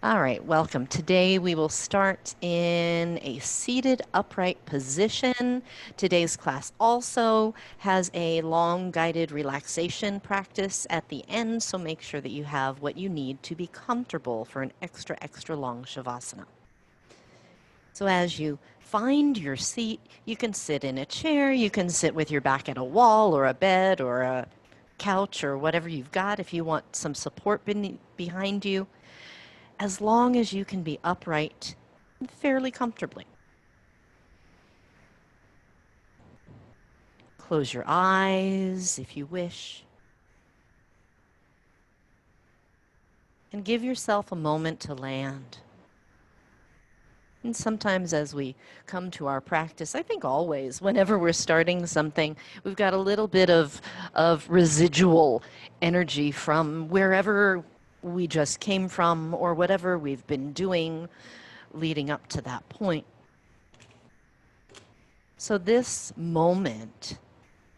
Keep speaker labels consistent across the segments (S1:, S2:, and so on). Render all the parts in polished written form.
S1: All right, welcome. Today we will start in a seated upright position. Today's class also has a long guided relaxation practice at the end, so make sure that you have what you need to be comfortable for an extra long Shavasana. So as you find your seat, you can sit in a chair, you can sit with your back at a wall or a bed or a couch or whatever you've got if you want some support behind you, as long as you can be upright fairly comfortably. Close your eyes if you wish, and give yourself a moment to land. And sometimes as we come to our practice, I think always, whenever we're starting something, we've got a little bit of residual energy from wherever we just came from or whatever we've been doing leading up to that point. So this moment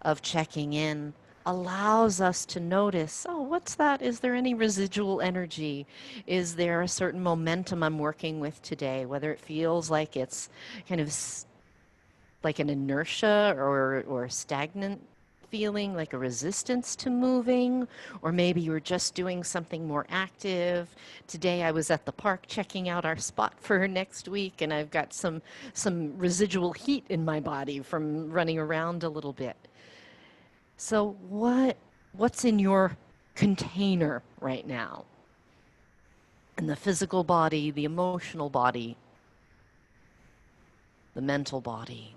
S1: of checking in allows us to notice, oh, what's that? Is there any residual energy? Is there a certain momentum I'm working with today? Whether it feels like it's kind of like an inertia or stagnant feeling, like a resistance to moving, or maybe you're just doing something more active. Today I was at the park checking out our spot for next week, and I've got some residual heat in my body from running around a little bit. So what's in your container right now? In the physical body, the emotional body, the mental body.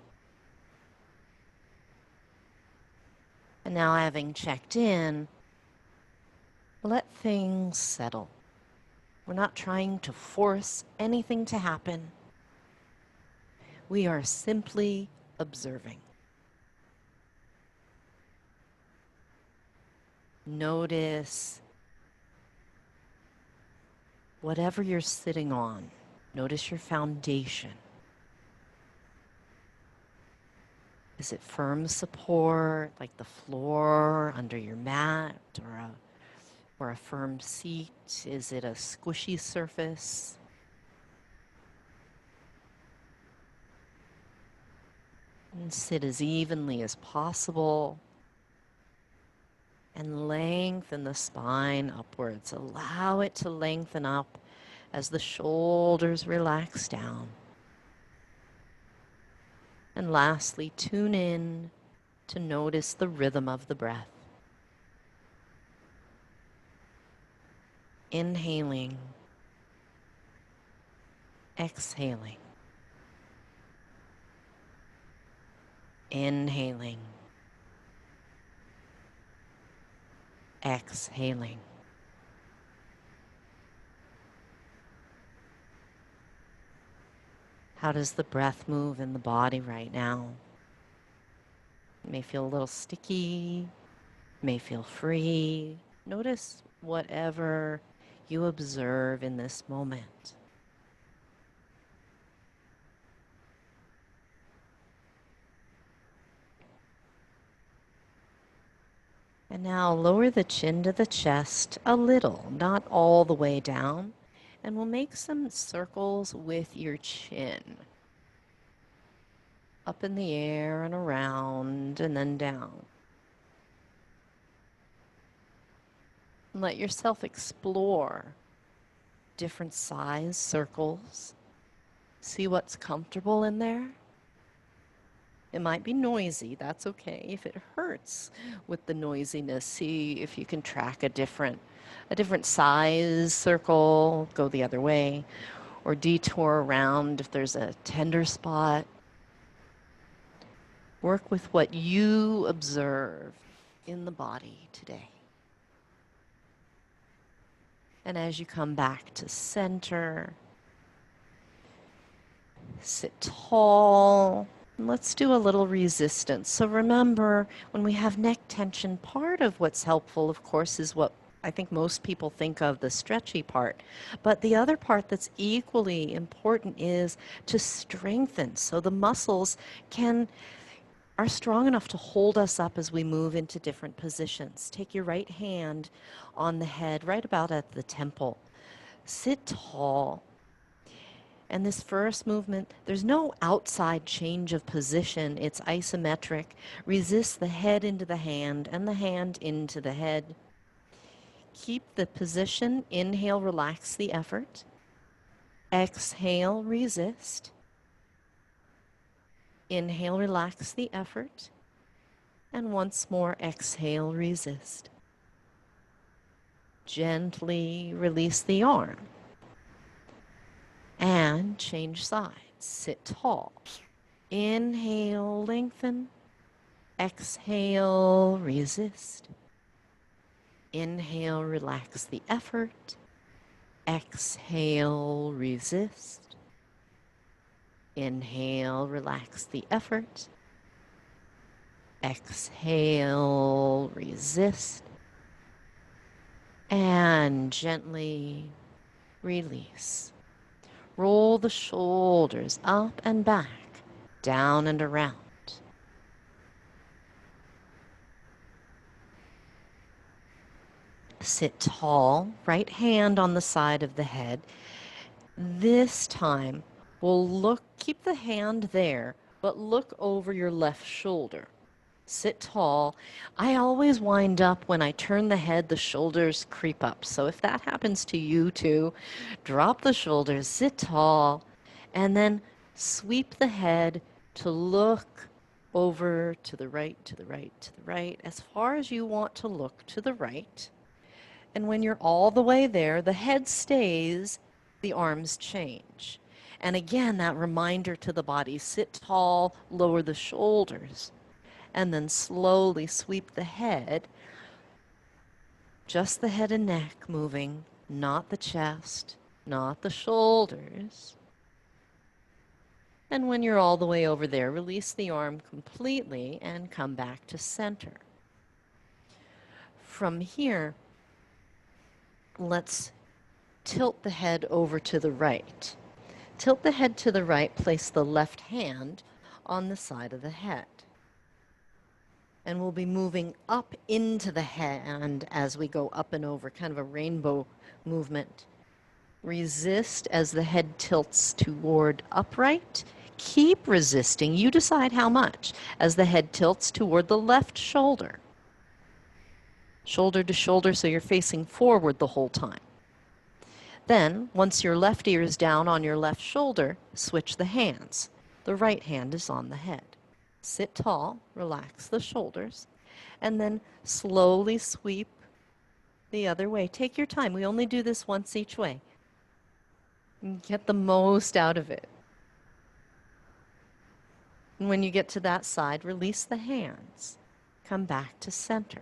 S1: And now, having checked in, let things settle. We're not trying to force anything to happen. We are simply observing. Notice whatever you're sitting on. Notice your foundation. Is it firm support, like the floor under your mat, or a firm seat? Is it a squishy surface? And sit as evenly as possible. And lengthen the spine upwards. Allow it to lengthen up as the shoulders relax down. And lastly, tune in to notice the rhythm of the breath. Inhaling, exhaling, inhaling, exhaling. How does the breath move in the body right now? It may feel a little sticky, may feel free. Notice whatever you observe in this moment. And now lower the chin to the chest a little, not all the way down. And we'll make some circles with your chin. Up in the air and around and then down. And let yourself explore different size circles. See what's comfortable in there. It might be noisy, that's okay. If it hurts with the noisiness, see if you can track a different size circle, go the other way, or detour around if there's a tender spot. Work with what you observe in the body today. And as you come back to center, sit tall. And let's do a little resistance. So remember, when we have neck tension, part of what's helpful, of course, is what I think most people think of, the stretchy part. But the other part that's equally important is to strengthen so the muscles are strong enough to hold us up as we move into different positions. Take your right hand on the head, right about at the temple. Sit tall. And this first movement, there's no outside change of position. It's isometric. Resist the head into the hand and the hand into the head. Keep the position. Inhale, relax the effort. Exhale, resist. Inhale, relax the effort. And once more, exhale, resist. Gently release the arm. And change sides. Sit tall. Inhale, lengthen. Exhale, resist. Inhale, relax the effort. Exhale, resist. Inhale, relax the effort. Exhale, resist. And gently release. Roll the shoulders up and back, down and around. Sit tall, right hand on the side of the head. This time, we'll keep the hand there, but look over your left shoulder. Sit tall. I always wind up when I turn the head, the shoulders creep up. So if that happens to you too, drop the shoulders, sit tall, and then sweep the head to look over to the right, to the right, to the right, as far as you want to look to the right. And when you're all the way there, the head stays, the arms change. And again, that reminder to the body, sit tall, lower the shoulders, and then slowly sweep the head, just the head and neck moving, not the chest, not the shoulders. And when you're all the way over there, release the arm completely and come back to center. From here, let's tilt the head over to the right. Tilt the head to the right, place the left hand on the side of the head. And we'll be moving up into the hand as we go up and over, kind of a rainbow movement. Resist as the head tilts toward upright. Keep resisting. You decide how much as the head tilts toward the left shoulder. Shoulder to shoulder, so you're facing forward the whole time. Then, once your left ear is down on your left shoulder, switch the hands. The right hand is on the head. Sit tall, relax the shoulders, and then slowly sweep the other way. Take your time. We only do this once each way. Get the most out of it. And when you get to that side, release the hands. Come back to center.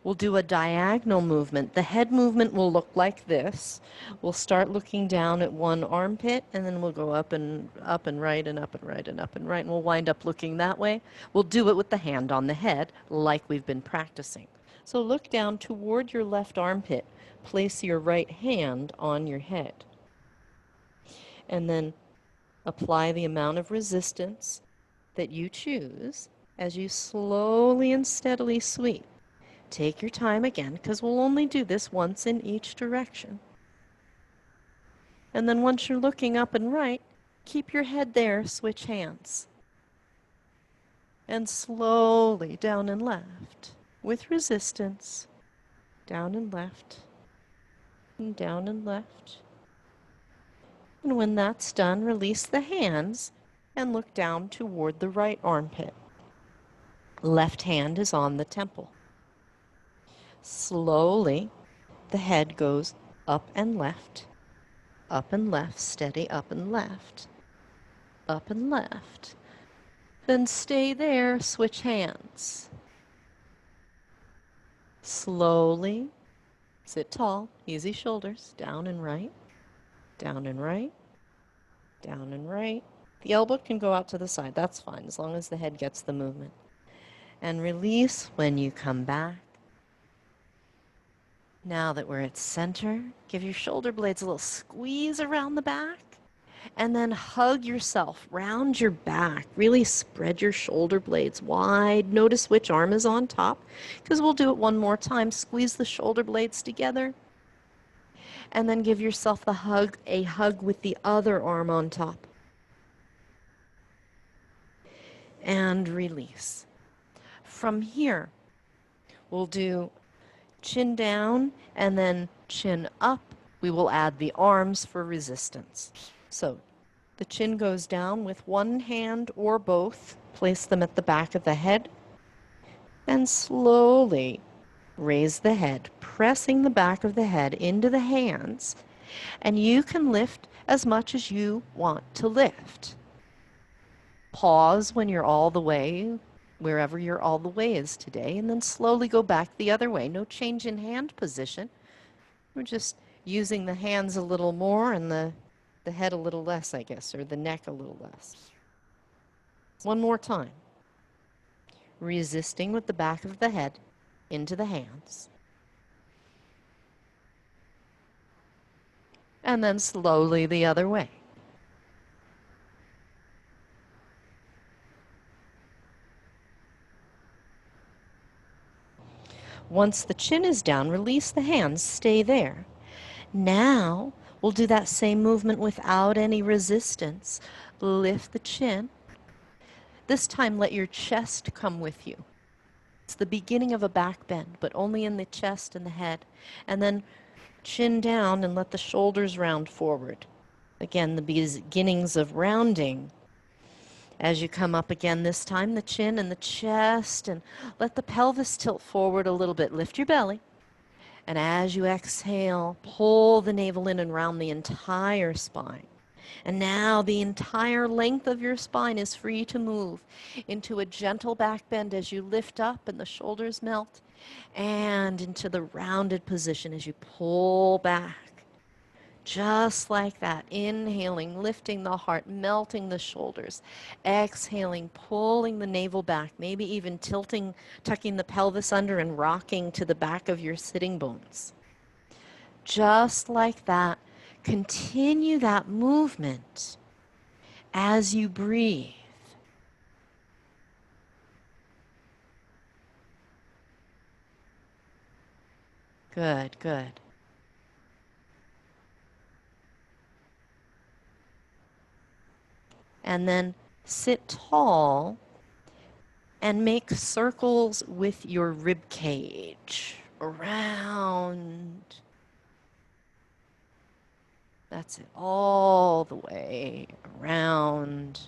S1: We'll do a diagonal movement. The head movement will look like this. We'll start looking down at one armpit, and then we'll go up and right and up and right and up and right, and we'll wind up looking that way. We'll do it with the hand on the head, like we've been practicing. So look down toward your left armpit. Place your right hand on your head. And then apply the amount of resistance that you choose as you slowly and steadily sweep. Take your time again, because we'll only do this once in each direction. And then once you're looking up and right, keep your head there, switch hands. And slowly down and left, with resistance, down and left, and down and left. And when that's done, release the hands and look down toward the right armpit. Left hand is on the temple. Slowly, the head goes up and left, steady up and left, up and left. Then stay there, switch hands. Slowly, sit tall, easy shoulders, down and right, down and right, down and right. The elbow can go out to the side, that's fine, as long as the head gets the movement. And release when you come back. Now that we're at center, give your shoulder blades a little squeeze around the back, and then hug yourself, round your back. Really spread your shoulder blades wide. Notice which arm is on top, because we'll do it one more time. Squeeze the shoulder blades together, And then give yourself a hug with the other arm on top. And release. From here, we'll do chin down and then chin up. We will add the arms for resistance. So the chin goes down with one hand or both. Place them at the back of the head and slowly raise the head, pressing the back of the head into the hands. And you can lift as much as you want to lift. Pause when you're all the way, wherever your all the way is today, and then slowly go back the other way. No change in hand position. We're just using the hands a little more and the head a little less, I guess, or the neck a little less. One more time. Resisting with the back of the head into the hands. And then slowly the other way. Once the chin is down, release the hands, stay there. Now, we'll do that same movement without any resistance. Lift the chin. This time, let your chest come with you. It's the beginning of a back bend, but only in the chest and the head. And then chin down and let the shoulders round forward. Again, the beginnings of rounding. As you come up again, this time the chin and the chest, and let the pelvis tilt forward a little bit. Lift your belly. And as you exhale, pull the navel in and round the entire spine. And now the entire length of your spine is free to move into a gentle back bend as you lift up and the shoulders melt, and into the rounded position as you pull back. Just like that, inhaling, lifting the heart, melting the shoulders, exhaling, pulling the navel back, maybe even tilting, tucking the pelvis under and rocking to the back of your sitting bones. Just like that, continue that movement as you breathe. Good, good. And then sit tall and make circles with your rib cage around. That's it, all the way around.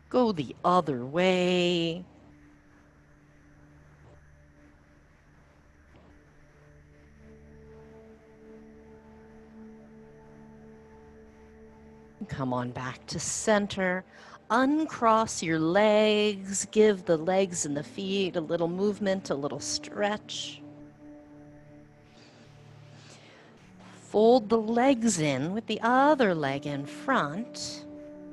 S1: Go the other way. Come on back to center. Uncross your legs. Give the legs and the feet a little movement, a little stretch. Fold the legs in with the other leg in front.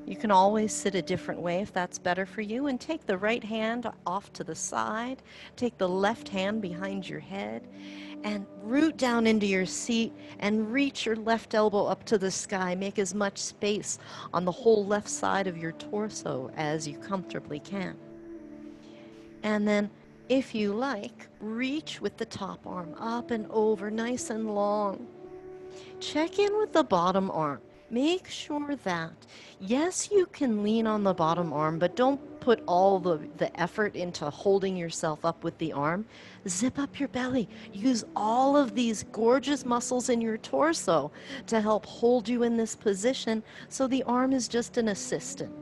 S1: You can always sit a different way if that's better for you, and take the right hand off to the side. Take the left hand behind your head and root down into your seat and reach your left elbow up to the sky. Make as much space on the whole left side of your torso as you comfortably can. And then, if you like, reach with the top arm up and over, nice and long. Check in with the bottom arm. Make sure that, yes, you can lean on the bottom arm, but don't put all the effort into holding yourself up with the arm. Zip up your belly. Use all of these gorgeous muscles in your torso to help hold you in this position, so the arm is just an assistant.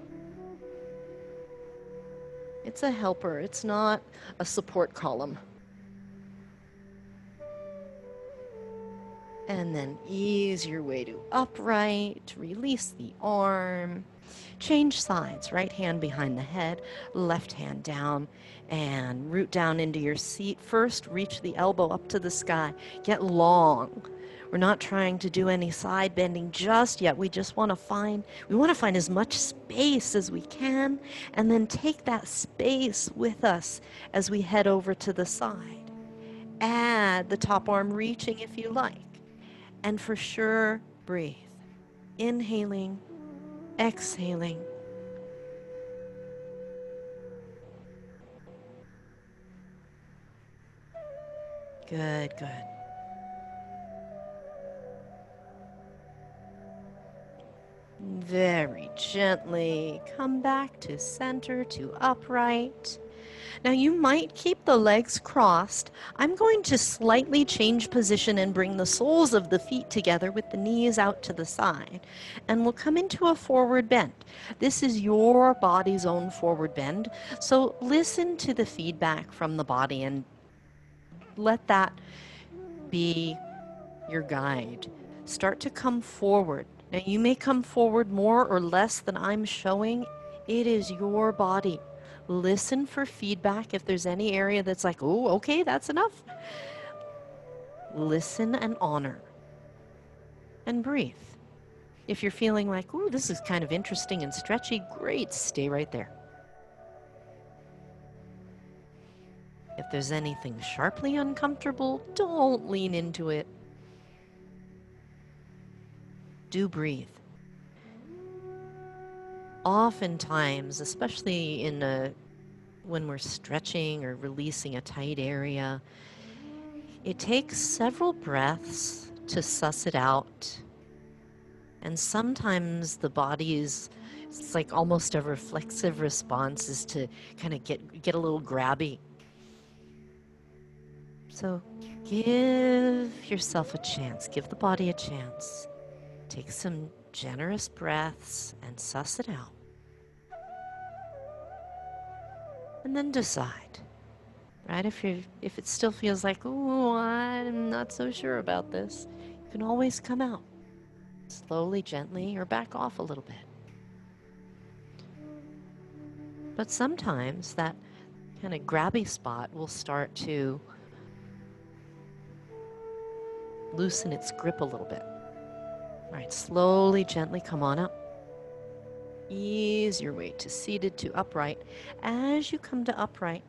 S1: It's a helper. It's not a support column. And then ease your way to upright, release the arm, change sides, right hand behind the head, left hand down, and root down into your seat. First, reach the elbow up to the sky, get long. We're not trying to do any side bending just yet. We just want to find as much space as we can, and then take that space with us as we head over to the side. Add the top arm reaching if you like. And for sure, breathe. Inhaling, exhaling. Good, good. Very gently come back to center, to upright. Now you might keep the legs crossed. I'm going to slightly change position and bring the soles of the feet together with the knees out to the side. And we'll come into a forward bend. This is your body's own forward bend. So listen to the feedback from the body and let that be your guide. Start to come forward. Now, you may come forward more or less than I'm showing. It is your body. Listen for feedback if there's any area that's like, oh, okay, that's enough. Listen and honor. And breathe. If you're feeling like, ooh, this is kind of interesting and stretchy, great, stay right there. If there's anything sharply uncomfortable, don't lean into it. Do breathe. Oftentimes, especially when we're stretching or releasing a tight area, it takes several breaths to suss it out. And sometimes the body's, it's like almost a reflexive response is to kind of get a little grabby. So give yourself a chance, give the body a chance. Take some generous breaths and suss it out. And then decide, right? If it still feels like, oh, I'm not so sure about this, you can always come out slowly, gently, or back off a little bit. But sometimes that kind of grabby spot will start to loosen its grip a little bit. All right, slowly, gently come on up. Ease your way to seated to upright. As you come to upright,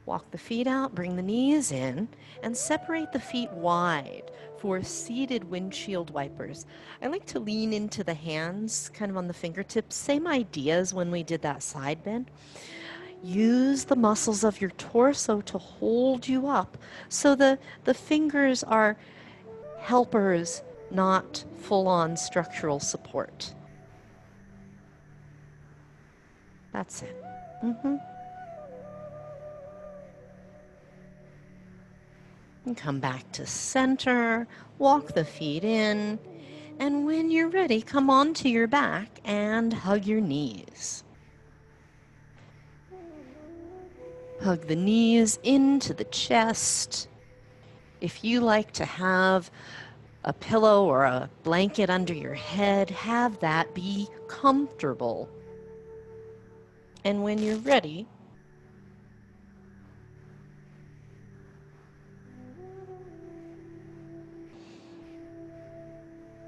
S1: walk the feet out, bring the knees in, and separate the feet wide for seated windshield wipers. I like to lean into the hands, kind of on the fingertips. Same idea as when we did that side bend. Use the muscles of your torso to hold you up so the fingers are helpers, not full-on structural support. That's it. And come back to center, walk the feet in, and when you're ready, come onto your back and hug your knees. Hug the knees into the chest. If you like to have a pillow or a blanket under your head, have that be comfortable. And when you're ready,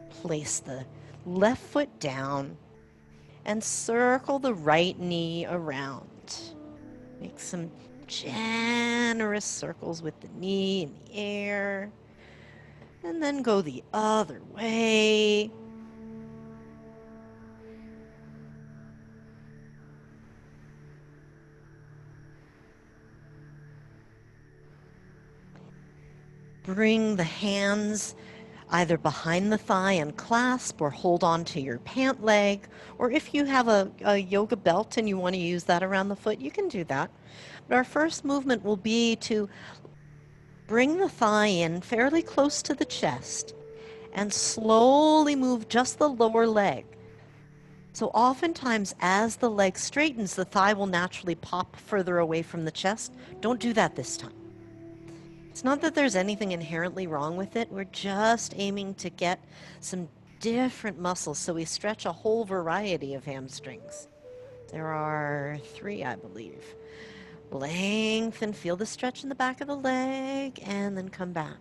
S1: place the left foot down and circle the right knee around. Make some generous circles with the knee in the air. And then go the other way. Bring the hands either behind the thigh and clasp or hold on to your pant leg. Or if you have a yoga belt and you want to use that around the foot, you can do that. But our first movement will be to bring the thigh in fairly close to the chest and slowly move just the lower leg. So oftentimes as the leg straightens, the thigh will naturally pop further away from the chest. Don't do that this time. It's not that there's anything inherently wrong with it. We're just aiming to get some different muscles, so we stretch a whole variety of hamstrings. There are 3, I believe. Lengthen, feel the stretch in the back of the leg, and then come back.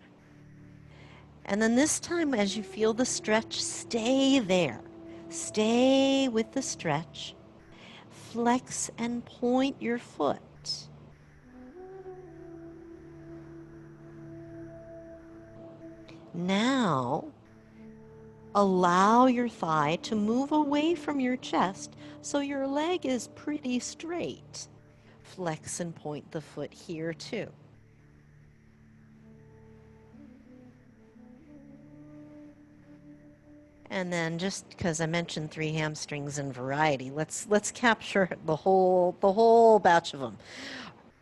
S1: And then this time, as you feel the stretch, stay there. Stay with the stretch. Flex and point your foot. Now, allow your thigh to move away from your chest so your leg is pretty straight. Flex and point the foot here too. And then just because I mentioned 3 hamstrings in variety, let's capture the whole batch of them.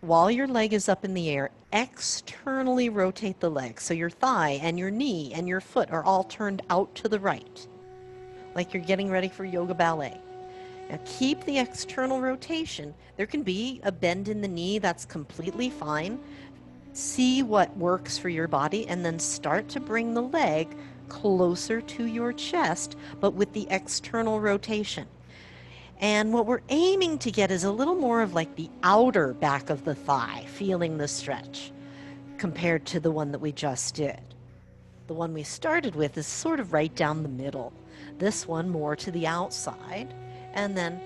S1: While your leg is up in the air, externally rotate the leg. So your thigh and your knee and your foot are all turned out to the right, like you're getting ready for yoga ballet. Now keep the external rotation. There can be a bend in the knee, that's completely fine. See what works for your body and then start to bring the leg closer to your chest, but with the external rotation. And what we're aiming to get is a little more of like the outer back of the thigh, feeling the stretch compared to the one that we just did. The one we started with is sort of right down the middle. This one more to the outside. And then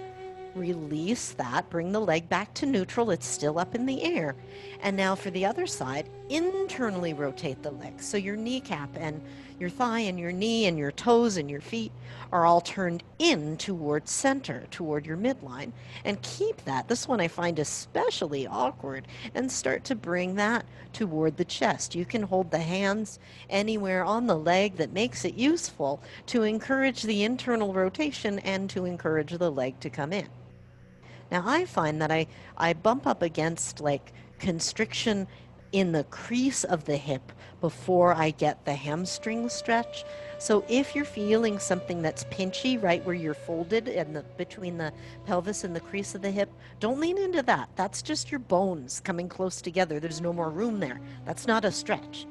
S1: release that, bring the leg back to neutral. It's still up in the air. And now for the other side, internally rotate the leg. So your kneecap and your thigh and your knee and your toes and your feet are all turned in towards center, toward your midline. And keep that. This one I find especially awkward. And start to bring that toward the chest. You can hold the hands anywhere on the leg that makes it useful to encourage the internal rotation and to encourage the leg to come in. Now I find that I bump up against like constriction in the crease of the hip before I get the hamstring stretch. So if you're feeling something that's pinchy right where you're folded and between the pelvis and the crease of the hip, don't lean into that. That's just your bones coming close together. There's no more room there. That's not a stretch.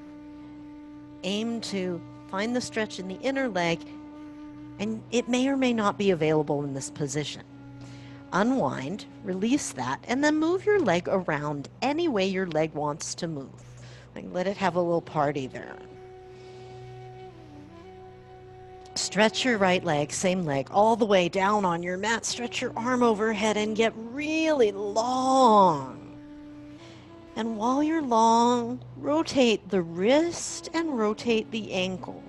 S1: Aim to find the stretch in the inner leg, and it may or may not be available in this position. Unwind, release that, and then move your leg around any way your leg wants to move. Like let it have a little party there. Stretch your right leg, same leg, all the way down on your mat. Stretch your arm overhead and get really long. And while you're long, rotate the wrist and rotate the ankle.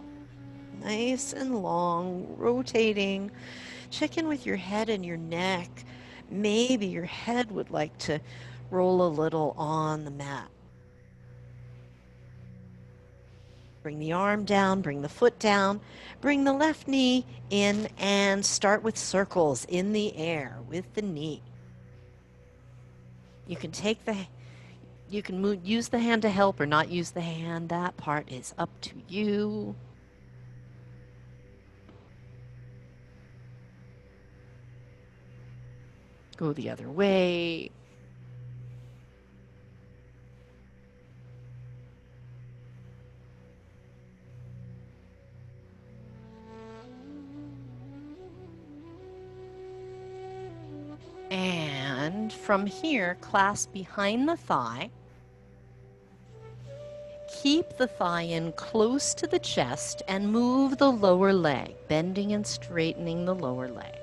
S1: Nice and long, rotating. Check in with your head and your neck. Maybe your head would like to roll a little on the mat. Bring the arm down, bring the foot down, bring the left knee in and start with circles in the air with the knee. You can use the hand to help or not use the hand. That part is up to you. Go the other way. And from here, clasp behind the thigh. Keep the thigh in close to the chest and move the lower leg, bending and straightening the lower leg.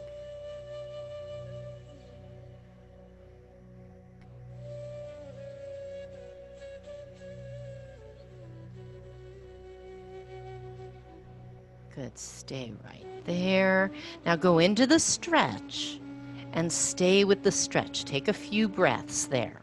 S1: Good, stay right there. Now go into the stretch and stay with the stretch. Take a few breaths there.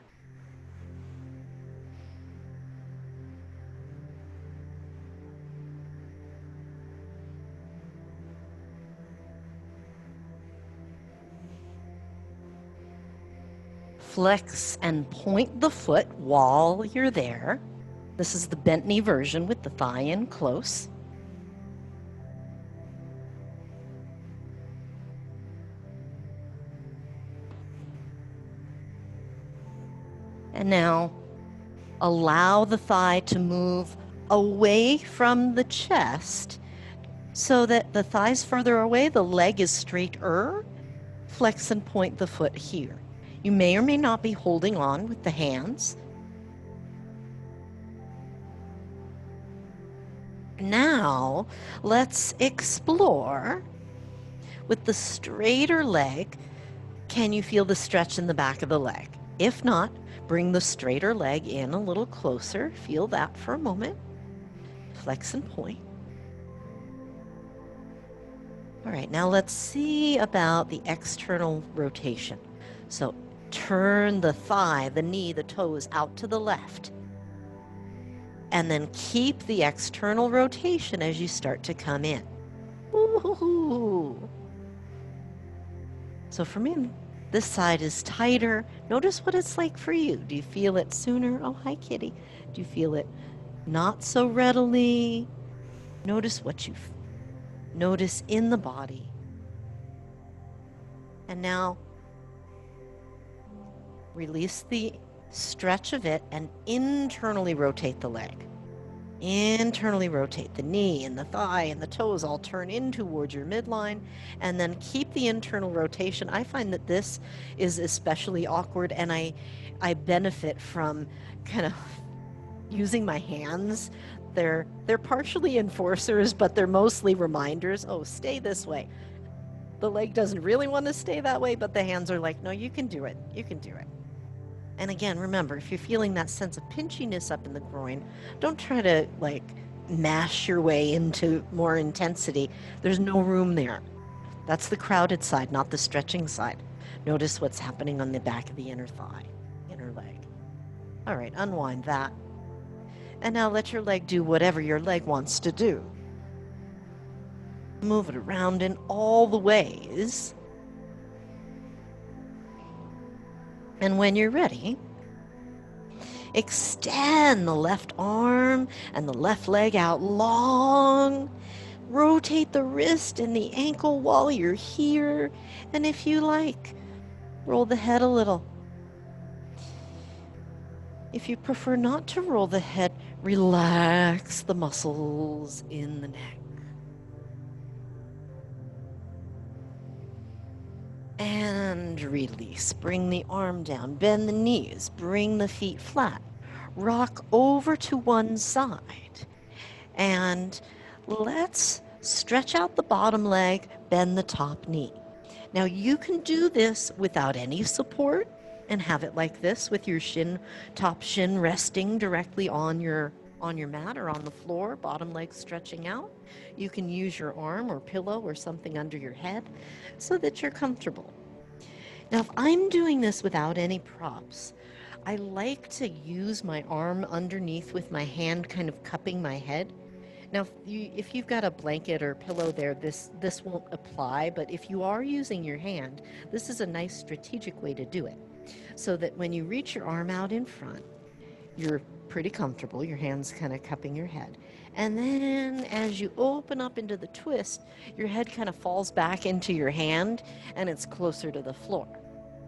S1: Flex and point the foot while you're there. This is the bent knee version with the thigh in close. And now allow the thigh to move away from the chest so that the thigh's further away, the leg is straighter. Flex and point the foot here. You may or may not be holding on with the hands. Now, let's explore with the straighter leg. Can you feel the stretch in the back of the leg? If not, bring the straighter leg in a little closer. Feel that for a moment. Flex and point. All right, now let's see about the external rotation. So turn the thigh, the knee, the toes out to the left. And then keep the external rotation as you start to come in. Ooh. So for me, this side is tighter. Notice what it's like for you. Do you feel it sooner? Oh, hi, kitty. Do you feel it not so readily? Notice what you notice in the body. And now release the stretch of it and internally rotate the leg. Internally rotate the knee and the thigh and the toes all turn in towards your midline, and then keep the internal rotation. I find that this is especially awkward, and I benefit from kind of using my hands. They're partially enforcers, but they're mostly reminders. Oh, stay this way. The leg doesn't really want to stay that way, but the hands are like, no, you can do it. You can do it. And again, remember, if you're feeling that sense of pinchiness up in the groin, don't try to like mash your way into more intensity. There's no room there. That's the crowded side, not the stretching side. Notice what's happening on the back of the inner thigh, inner leg. All right, unwind that. And now let your leg do whatever your leg wants to do. Move it around in all the ways. And when you're ready, extend the left arm and the left leg out long. Rotate the wrist and the ankle while you're here. And if you like, roll the head a little. If you prefer not to roll the head, relax the muscles in the neck. And release. Bring the arm down. Bend the knees. Bring the feet flat. Rock over to one side. And let's stretch out the bottom leg, bend the top knee. Now you can do this without any support and have it like this with your top shin resting directly on your mat or on the floor, bottom leg stretching out. You can use your arm or pillow or something under your head so that you're comfortable. Now, if I'm doing this without any props, I like to use my arm underneath with my hand kind of cupping my head. Now, if you've got a blanket or pillow there, this won't apply, but if you are using your hand, this is a nice strategic way to do it. So that when you reach your arm out in front, you're pretty comfortable, your hand's kind of cupping your head. And then as you open up into the twist, your head kind of falls back into your hand and it's closer to the floor.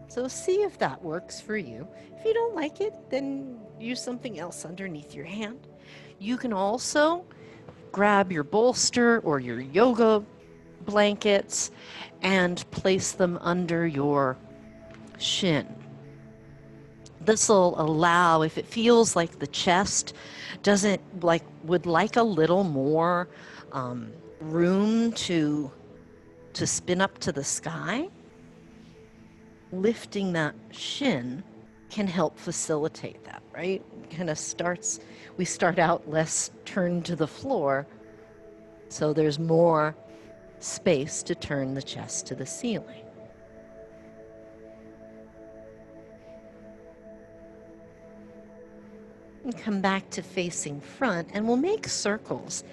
S1: So see if that works for you. If you don't like it, then use something else underneath your hand. You can also grab your bolster or your yoga blankets and place them under your shin. This will allow, if it feels like the chest would like a little more room to spin up to the sky, lifting that shin can help facilitate that, right? We start out less turned to the floor, so there's more space to turn the chest to the ceiling. And come back to facing front, and we'll make circles.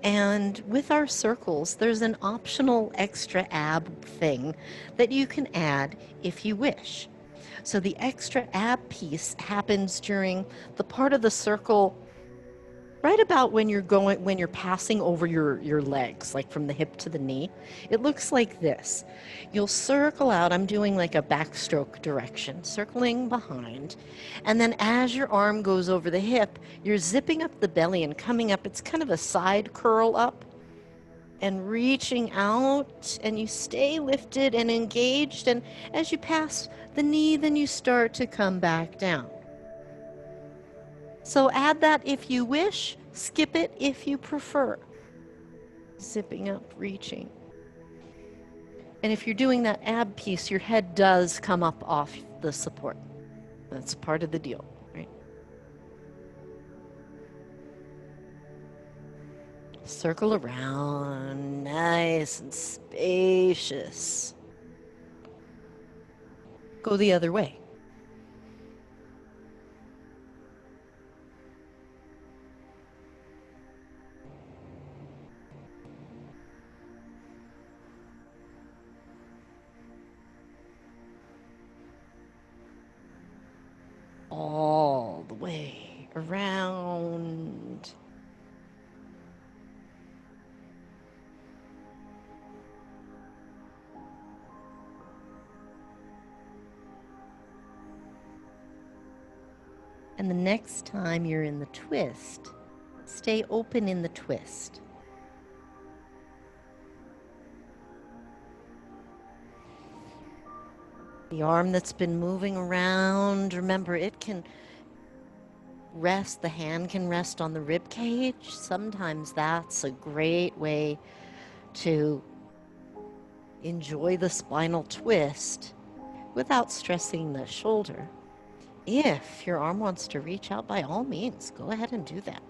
S1: And with our circles, there's an optional extra ab thing that you can add if you wish. So the extra ab piece happens during the part of the circle right about when you're passing over your legs, like from the hip to the knee. It looks like this. You'll circle out, I'm doing like a backstroke direction, circling behind. And then as your arm goes over the hip, you're zipping up the belly and coming up. It's kind of a side curl up and reaching out, and you stay lifted and engaged. And as you pass the knee, then you start to come back down. So add that if you wish, skip it if you prefer. Zipping up, reaching. And if you're doing that ab piece, your head does come up off the support. That's part of the deal, right? Circle around, nice and spacious. Go the other way. around. And the next time you're in the twist, stay open in the twist. The arm that's been moving around, remember, it can rest, the hand can rest on the rib cage. Sometimes that's a great way to enjoy the spinal twist without stressing the shoulder. If your arm wants to reach out, by all means, go ahead and do that.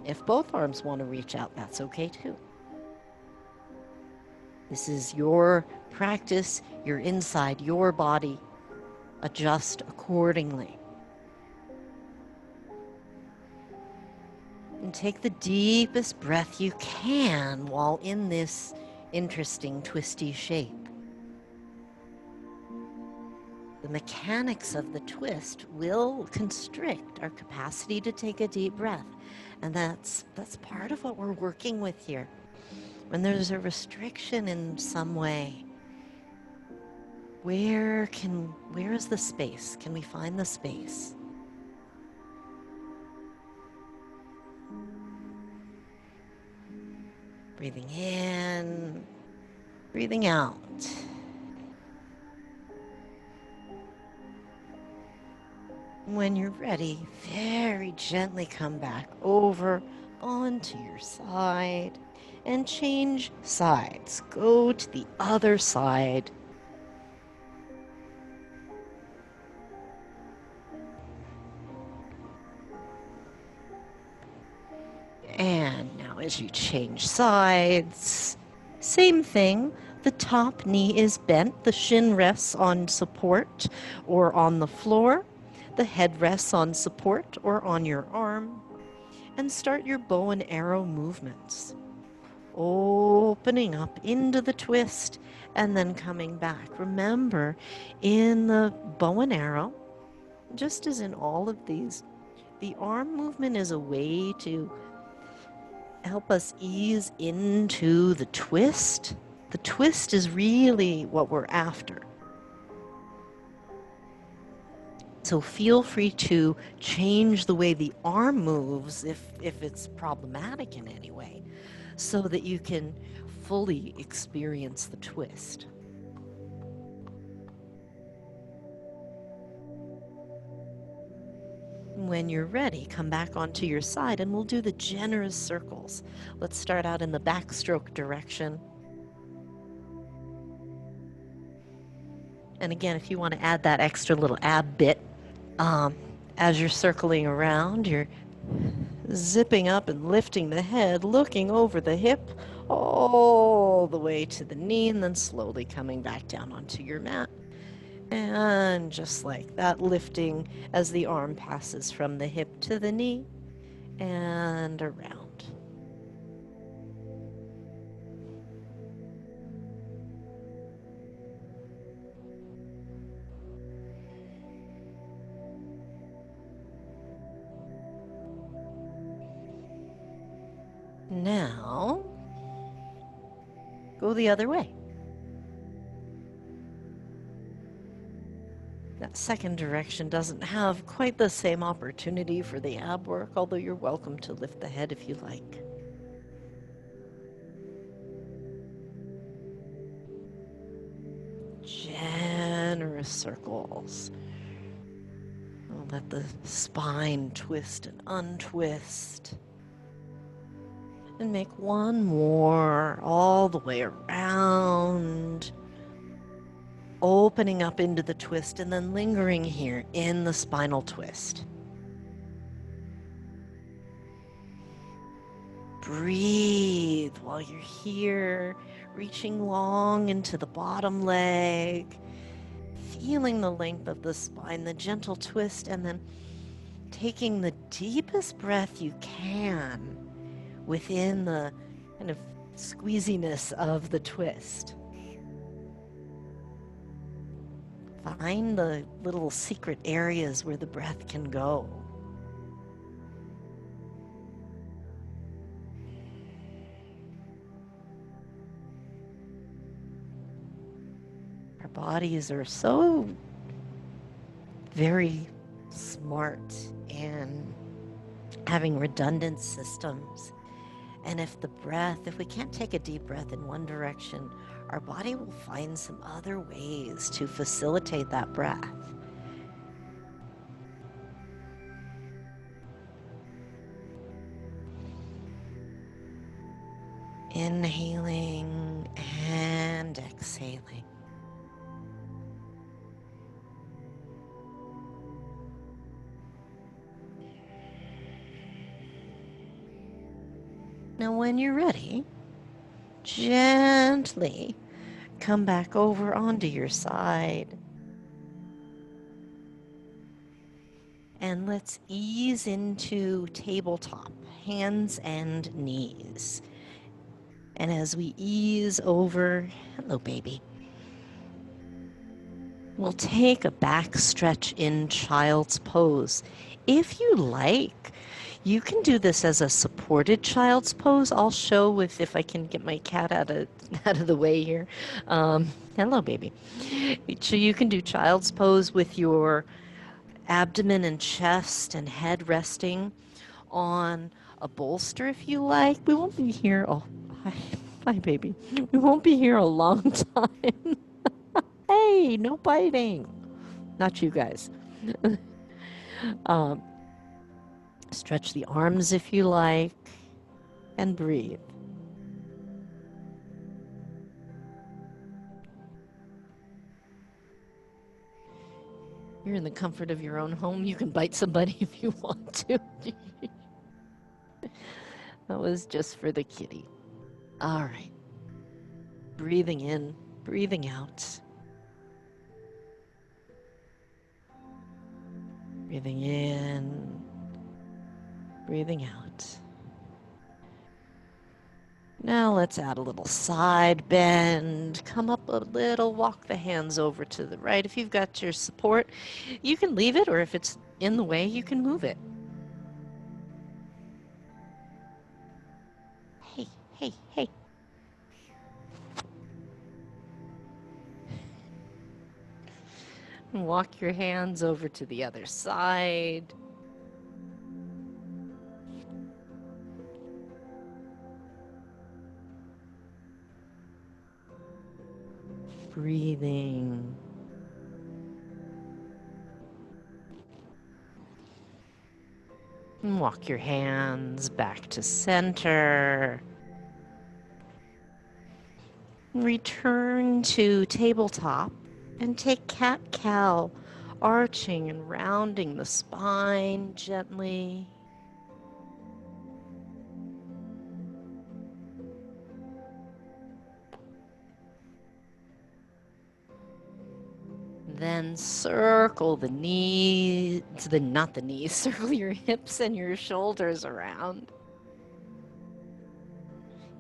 S1: If both arms want to reach out, that's okay too. This is your practice. You're inside your body. Adjust accordingly. And take the deepest breath you can while in this interesting twisty shape. The mechanics of the twist will constrict our capacity to take a deep breath. And that's part of what we're working with here. When there's a restriction in some way, where is the space? Can we find the space? Breathing in, breathing out. When you're ready, very gently come back over onto your side and change sides. Go to the other side. And now as you change sides, same thing. The top knee is bent. The shin rests on support or on the floor. The head rests on support or on your arm. And start your bow and arrow movements. Opening up into the twist and then coming back. Remember, in the bow and arrow, just as in all of these, the arm movement is a way to help us ease into the twist. The twist is really what we're after. So feel free to change the way the arm moves if it's problematic in any way, so that you can fully experience the twist. When you're ready, come back onto your side and we'll do the generous circles. Let's start out in the backstroke direction. And again, if you want to add that extra little ab bit, as you're circling around, you're zipping up and lifting the head, looking over the hip, all the way to the knee, and then slowly coming back down onto your mat. And just like that, lifting as the arm passes from the hip to the knee and around. Now, go the other way. That second direction doesn't have quite the same opportunity for the ab work, although you're welcome to lift the head if you like. Generous circles. I'll let the spine twist and untwist. And make one more all the way around, opening up into the twist and then lingering here in the spinal twist. Breathe while you're here, reaching long into the bottom leg, feeling the length of the spine, the gentle twist, and then taking the deepest breath you can within the kind of squeeziness of the twist. Find the little secret areas where the breath can go. Our bodies are so very smart in having redundant systems. And if we can't take a deep breath in one direction, our body will find some other ways to facilitate that breath. Inhaling and exhaling. Now, when you're ready, gently come back over onto your side. And let's ease into tabletop, hands and knees. And as we ease over, hello, baby, we'll take a back stretch in child's pose. If you like, you can do this as a supported child's pose. I'll show if I can get my cat out of the way here. Hello, baby. So you can do child's pose with your abdomen and chest and head resting on a bolster if you like. We won't be here. Oh, hi, baby. We won't be here a long time. Hey, no biting. Not you guys. um, Stretch the arms if you like and breathe. You're in the comfort of your own home. You can bite somebody if you want to. That was just for the kitty. All right. Breathing in, breathing out. Breathing in, breathing out. Now let's add a little side bend. Come up a little, walk the hands over to the right. If you've got your support, you can leave it, or if it's in the way, you can move it. Hey, hey, hey. And walk your hands over to the other side. Breathing. And walk your hands back to center. Return to tabletop and take cat-cow, arching and rounding the spine gently. Then circle the knees, not the knees, circle your hips and your shoulders around.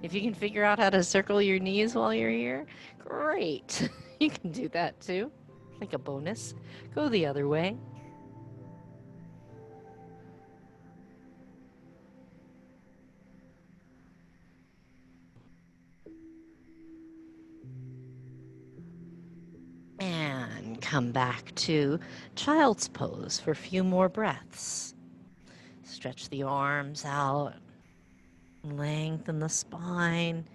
S1: If you can figure out how to circle your knees while you're here, great. You can do that too, like a bonus. Go the other way. And come back to child's pose for a few more breaths. Stretch the arms out, lengthen the spine.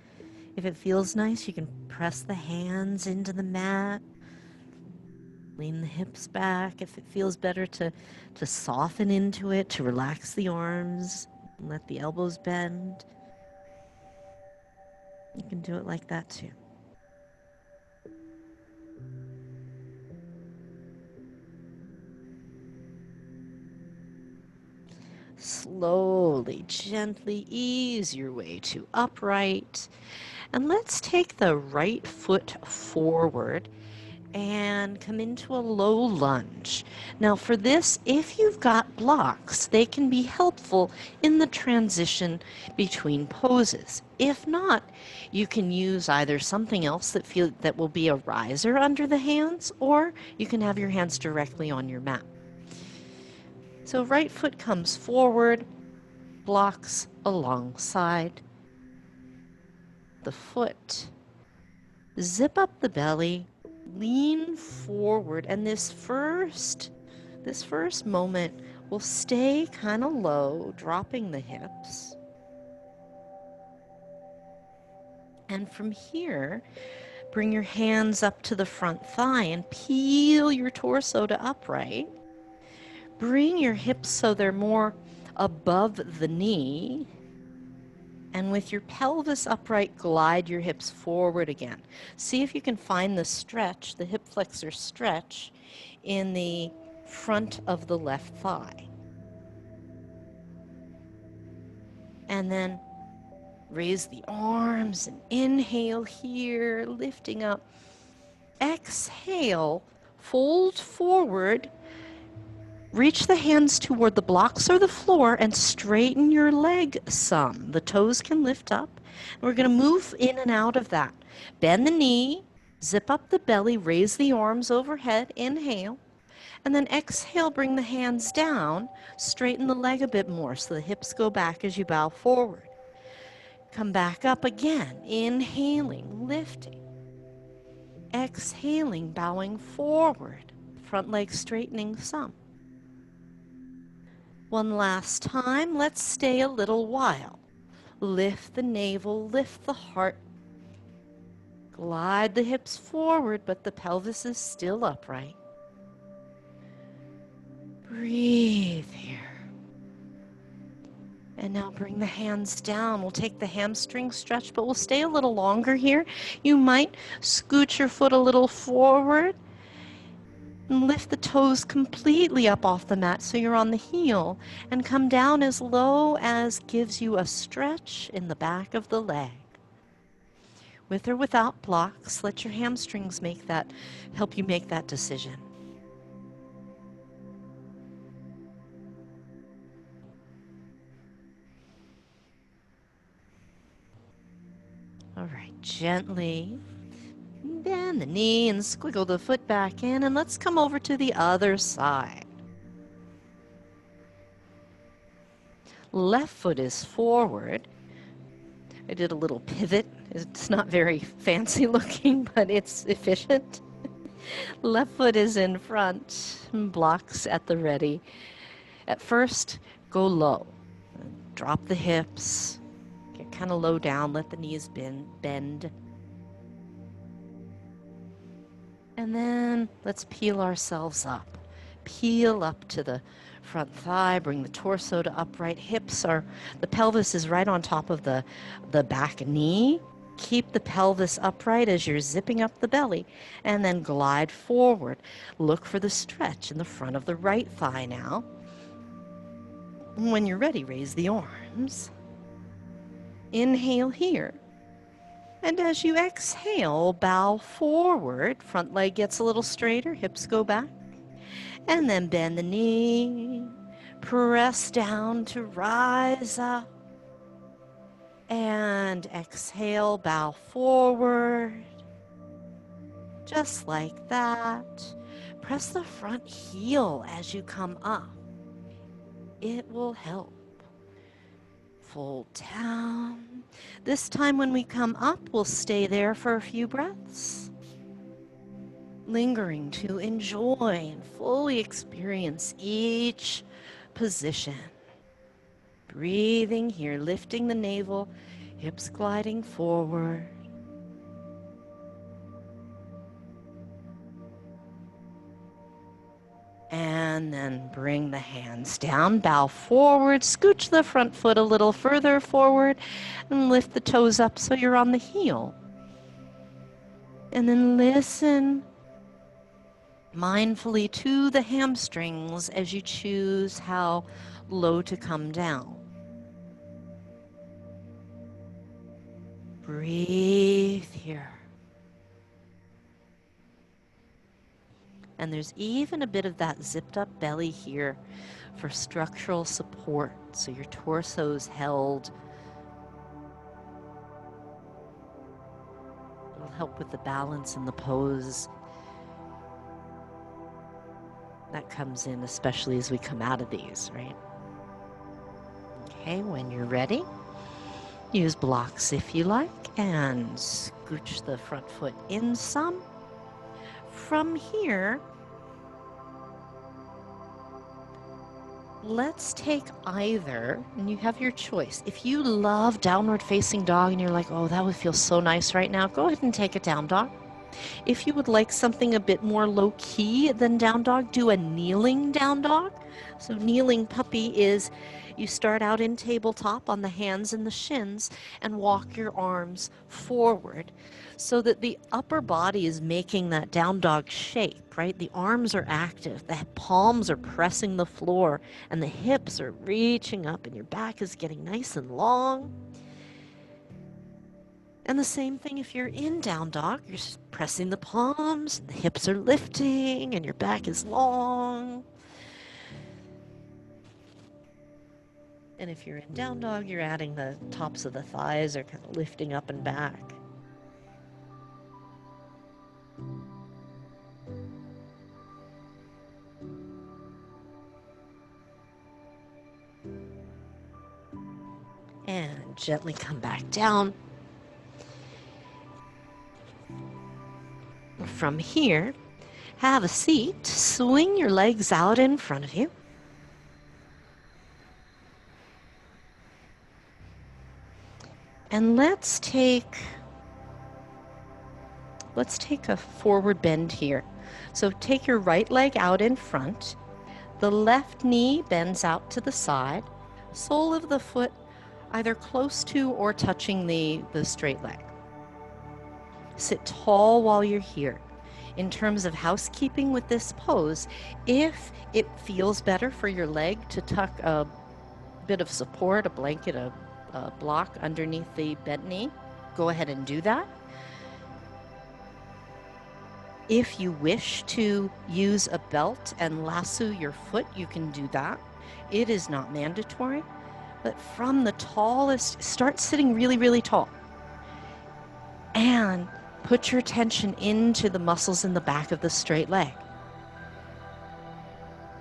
S1: If it feels nice, you can press the hands into the mat. Lean the hips back. If it feels better to soften into it, to relax the arms, and let the elbows bend, you can do it like that too. Slowly, gently ease your way to upright. And let's take the right foot forward and come into a low lunge. Now for this, if you've got blocks, they can be helpful in the transition between poses. If not, you can use either something else that will be a riser under the hands, or you can have your hands directly on your mat. So right foot comes forward, blocks alongside the foot. Zip up the belly, lean forward, and this first moment will stay kind of low, dropping the hips. And from here, bring your hands up to the front thigh and peel your torso to upright. Bring your hips so they're more above the knee. And with your pelvis upright, glide your hips forward again. See if you can find the stretch, the hip flexor stretch, in the front of the left thigh. And then raise the arms and inhale here, lifting up. Exhale, fold forward. Reach the hands toward the blocks or the floor and straighten your leg some. The toes can lift up. We're going to move in and out of that. Bend the knee, zip up the belly, raise the arms overhead, inhale. And then exhale, bring the hands down, straighten the leg a bit more so the hips go back as you bow forward. Come back up again, inhaling, lifting. Exhaling, bowing forward, front leg straightening some. One last time, let's stay a little while. Lift the navel, lift the heart. Glide the hips forward, but the pelvis is still upright. Breathe here. And now bring the hands down. We'll take the hamstring stretch, but we'll stay a little longer here. You might scoot your foot a little forward and lift the toes completely up off the mat so you're on the heel, and come down as low as gives you a stretch in the back of the leg. With or without blocks, let your hamstrings help you make that decision. All right, gently bend the knee and squiggle the foot back in, and let's come over to the other side. Left foot is forward. I did a little pivot. It's not very fancy looking, but it's efficient. Left foot is in front, blocks at the ready. At first, go low. Drop the hips. Get kind of low down, let the knees bend. And then let's peel ourselves up. Peel up to the front thigh, bring the torso to upright. The pelvis is right on top of the back knee. Keep the pelvis upright as you're zipping up the belly, and then glide forward. Look for the stretch in the front of the right thigh now. When you're ready, raise the arms. Inhale here. And as you exhale, bow forward. Front leg gets a little straighter, hips go back. And then bend the knee. Press down to rise up. And exhale, bow forward. Just like that. Press the front heel as you come up. It will help. Fold down. This time when we come up, we'll stay there for a few breaths. Lingering to enjoy and fully experience each position. Breathing here, lifting the navel, hips gliding forward. And then bring the hands down, bow forward, scooch the front foot a little further forward, and lift the toes up so you're on the heel. And then listen mindfully to the hamstrings as you choose how low to come down. Breathe here. And there's even a bit of that zipped up belly here for structural support, so your torso's held. It'll help with the balance and the pose. That comes in especially as we come out of these, right? Okay, when you're ready, use blocks if you like, and scooch the front foot in some. From here, let's take either, and you have your choice. If you love downward facing dog and you're like, oh, that would feel so nice right now, go ahead and take a down dog. If you would like something a bit more low key than down dog, do a kneeling down dog. So kneeling puppy is you start out in tabletop on the hands and the shins and walk your arms forward so that the upper body is making that down dog shape, right? The arms are active, the palms are pressing the floor, and the hips are reaching up, and your back is getting nice and long. And the same thing if you're in down dog, you're just pressing the palms, and the hips are lifting, and your back is long. And if you're in down dog, you're adding the tops of the thighs are kind of lifting up and back. And gently come back down. From here, have a seat, swing your legs out in front of you. And let's take a forward bend here. So take your right leg out in front. The left knee bends out to the side. Sole of the foot either close to or touching the straight leg. Sit tall while you're here. In terms of housekeeping with this pose, if it feels better for your leg to tuck a bit of support, a blanket, a block underneath the bent knee, go ahead and do that. If you wish to use a belt and lasso your foot, you can do that. It is not mandatory, but from the tallest, start sitting really, really tall. And put your attention into the muscles in the back of the straight leg,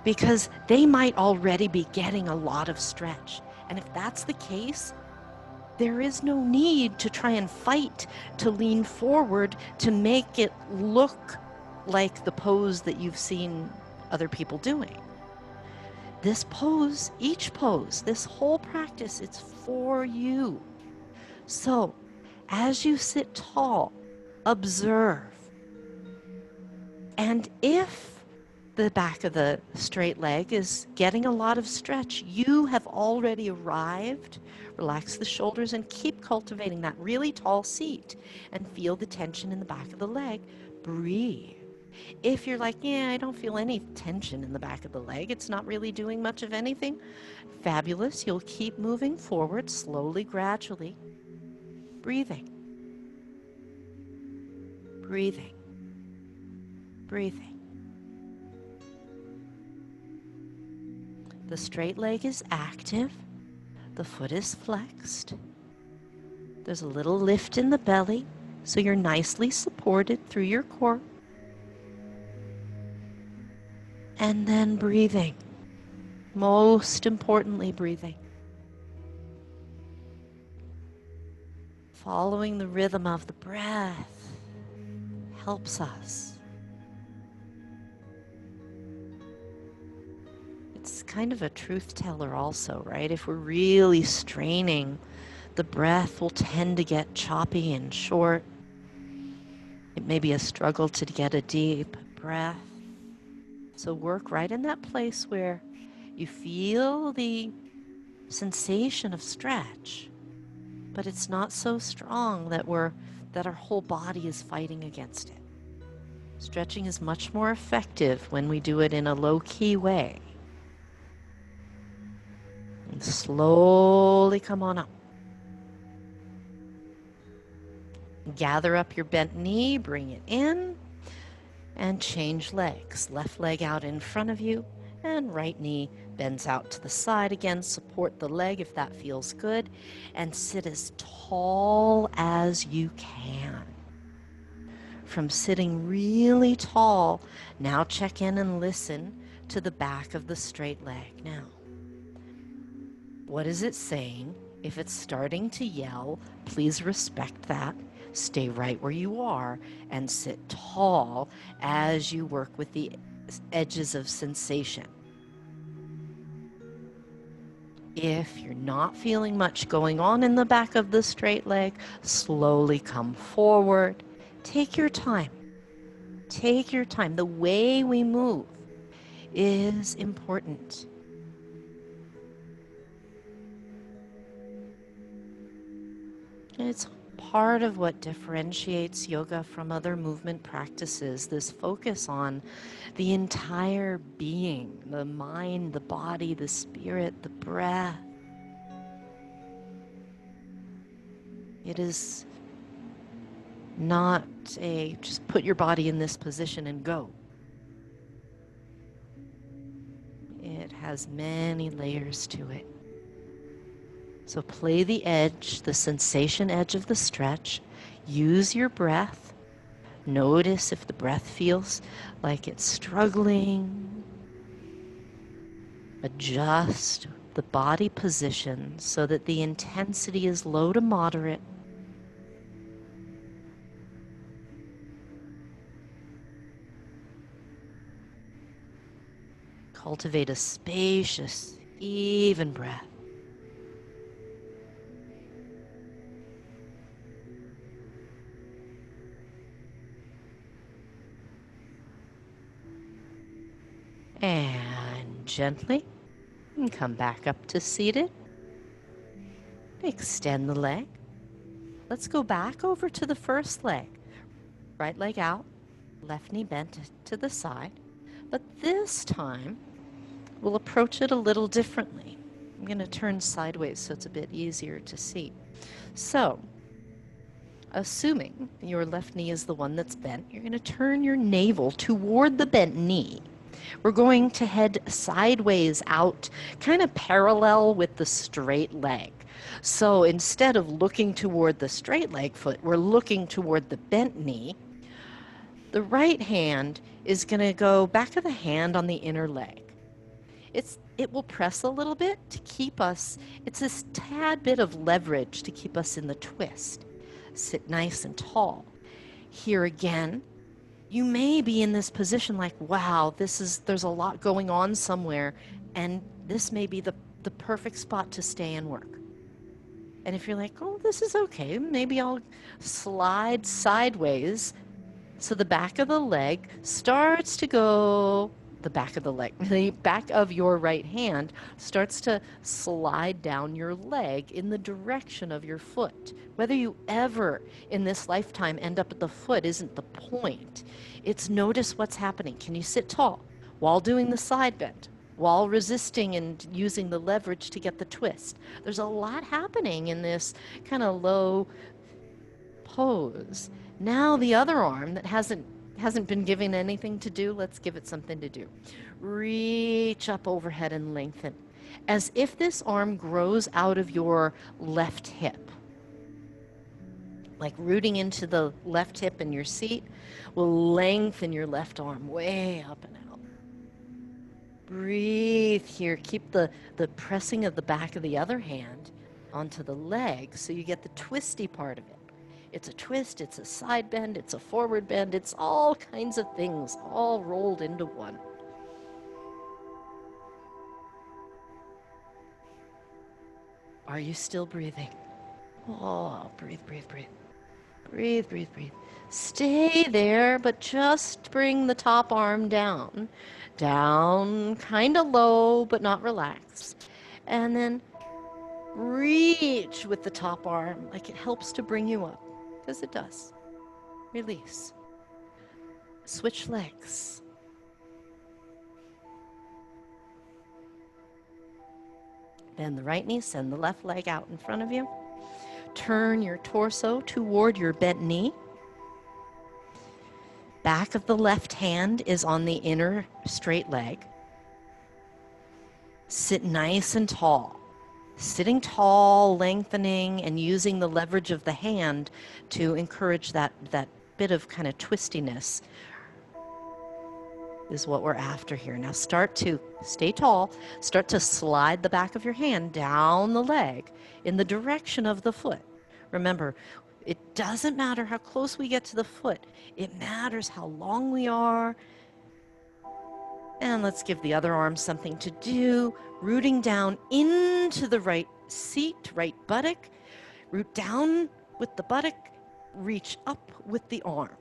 S1: because they might already be getting a lot of stretch. And if that's the case, there is no need to try and fight to lean forward to make it look like the pose that you've seen other people doing. This pose, each pose, this whole practice, it's for you. So, as you sit tall, observe. And if the back of the straight leg is getting a lot of stretch, you have already arrived. Relax the shoulders and keep cultivating that really tall seat and feel the tension in the back of the leg. Breathe. If you're like, yeah, I don't feel any tension in the back of the leg, it's not really doing much of anything, fabulous. You'll keep moving forward slowly, gradually. Breathing. Breathing. Breathing. The straight leg is active. The foot is flexed. There's a little lift in the belly, so you're nicely supported through your core. And then breathing. Most importantly, breathing. Following the rhythm of the breath helps us. It's kind of a truth teller also, right? If we're really straining, the breath will tend to get choppy and short. It may be a struggle to get a deep breath. So work right in that place where you feel the sensation of stretch, but it's not so strong that our whole body is fighting against it. Stretching is much more effective when we do it in a low-key way. And slowly come on up. Gather up your bent knee, bring it in, and change legs. Left leg out in front of you, and right knee bends out to the side again. Support the leg if that feels good, and sit as tall as you can. From sitting really tall, now check in and listen to the back of the straight leg. Now, what is it saying? If it's starting to yell, please respect that. Stay right where you are and sit tall as you work with the edges of sensation. If you're not feeling much going on in the back of the straight leg, slowly come forward. Take your time. Take your time. The way we move is important. It's part of what differentiates yoga from other movement practices, this focus on the entire being, the mind, the body, the spirit, the breath. It is not a just put your body in this position and go. It has many layers to it. So play the edge, the sensation edge of the stretch. Use your breath. Notice if the breath feels like it's struggling. Adjust the body position so that the intensity is low to moderate. Cultivate a spacious, even breath. And gently come back up to seated. Extend the leg. Let's go back over to the first leg. Right leg out, left knee bent to the side. But this time, we'll approach it a little differently. I'm going to turn sideways so it's a bit easier to see. So, assuming your left knee is the one that's bent, you're going to turn your navel toward the bent knee. We're going to head sideways out, kind of parallel with the straight leg. So instead of looking toward the straight leg foot, we're looking toward the bent knee. The right hand is going to go back of the hand on the inner leg. It will press a little bit to keep us, it's this tad bit of leverage to keep us in the twist. Sit nice and tall. Here again, you may be in this position like, wow, there's a lot going on somewhere, and this may be the perfect spot to stay and work. And if you're like, oh, this is okay, maybe I'll slide sideways so the back of the leg starts to go, the back of your right hand starts to slide down your leg in the direction of your foot. Whether you ever in this lifetime end up at the foot isn't the point. It's notice what's happening. Can you sit tall while doing the side bend, while resisting and using the leverage to get the twist? There's a lot happening in this kind of low pose. Now the other arm that hasn't been given anything to do, let's give it something to do. Reach up overhead and lengthen, as if this arm grows out of your left hip. Like rooting into the left hip in your seat will lengthen your left arm way up and out. Breathe here. Keep the pressing of the back of the other hand onto the leg so you get the twisty part of it. It's a twist, it's a side bend, it's a forward bend, it's all kinds of things all rolled into one. Are you still breathing? Oh, breathe, breathe, breathe. Breathe, breathe, breathe. Stay there, but just bring the top arm down. Down, kind of low, but not relaxed. And then reach with the top arm like it helps to bring you up. Because it does. Release. Switch legs. Bend the right knee, send the left leg out in front of you. Turn your torso toward your bent knee. Back of the left hand is on the inner straight leg. Sit nice and tall. Sitting tall, lengthening, and using the leverage of the hand to encourage that bit of kind of twistiness is what we're after here. Now start to stay tall. Start to slide the back of your hand down the leg in the direction of the foot. Remember, it doesn't matter how close we get to the foot. It matters how long we are. And let's give the other arm something to do. Rooting down into the right seat, right buttock. Root down with the buttock. Reach up with the arm.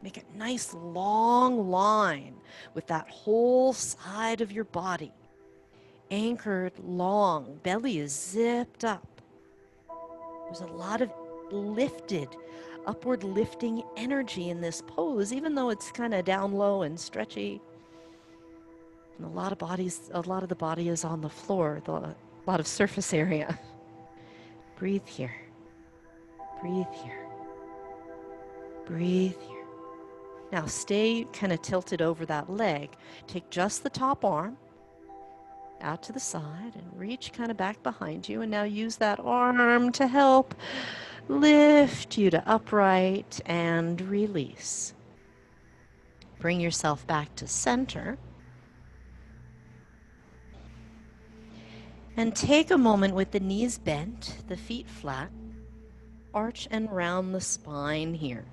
S1: Make a nice long line with that whole side of your body. Anchored long. Belly is zipped up. There's a lot of upward lifting energy in this pose, even though it's kind of down low and stretchy. And a lot of the body is on the floor, a lot of surface area. Breathe here. Breathe here. Breathe here. Now stay kind of tilted over that leg. Take just the top arm out to the side and reach kind of back behind you. And now use that arm to help lift you to upright and release. Bring yourself back to center. And take a moment with the knees bent, the feet flat. Arch and round the spine here.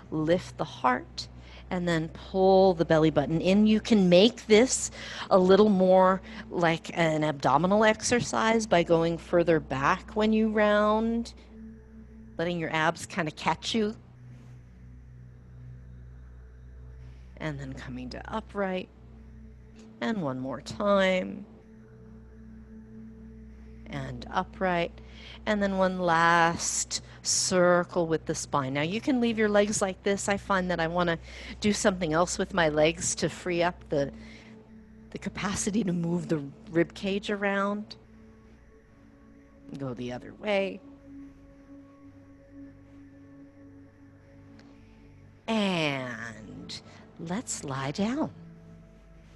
S1: Lift the heart and then pull the belly button in. You can make this a little more like an abdominal exercise by going further back when you round, letting your abs kind of catch you. And then coming to upright. And one more time. And upright. And then one last circle with the spine. Now you can leave your legs like this. I find that I want to do something else with my legs to free up the capacity to move the rib cage around. Go the other way. And let's lie down.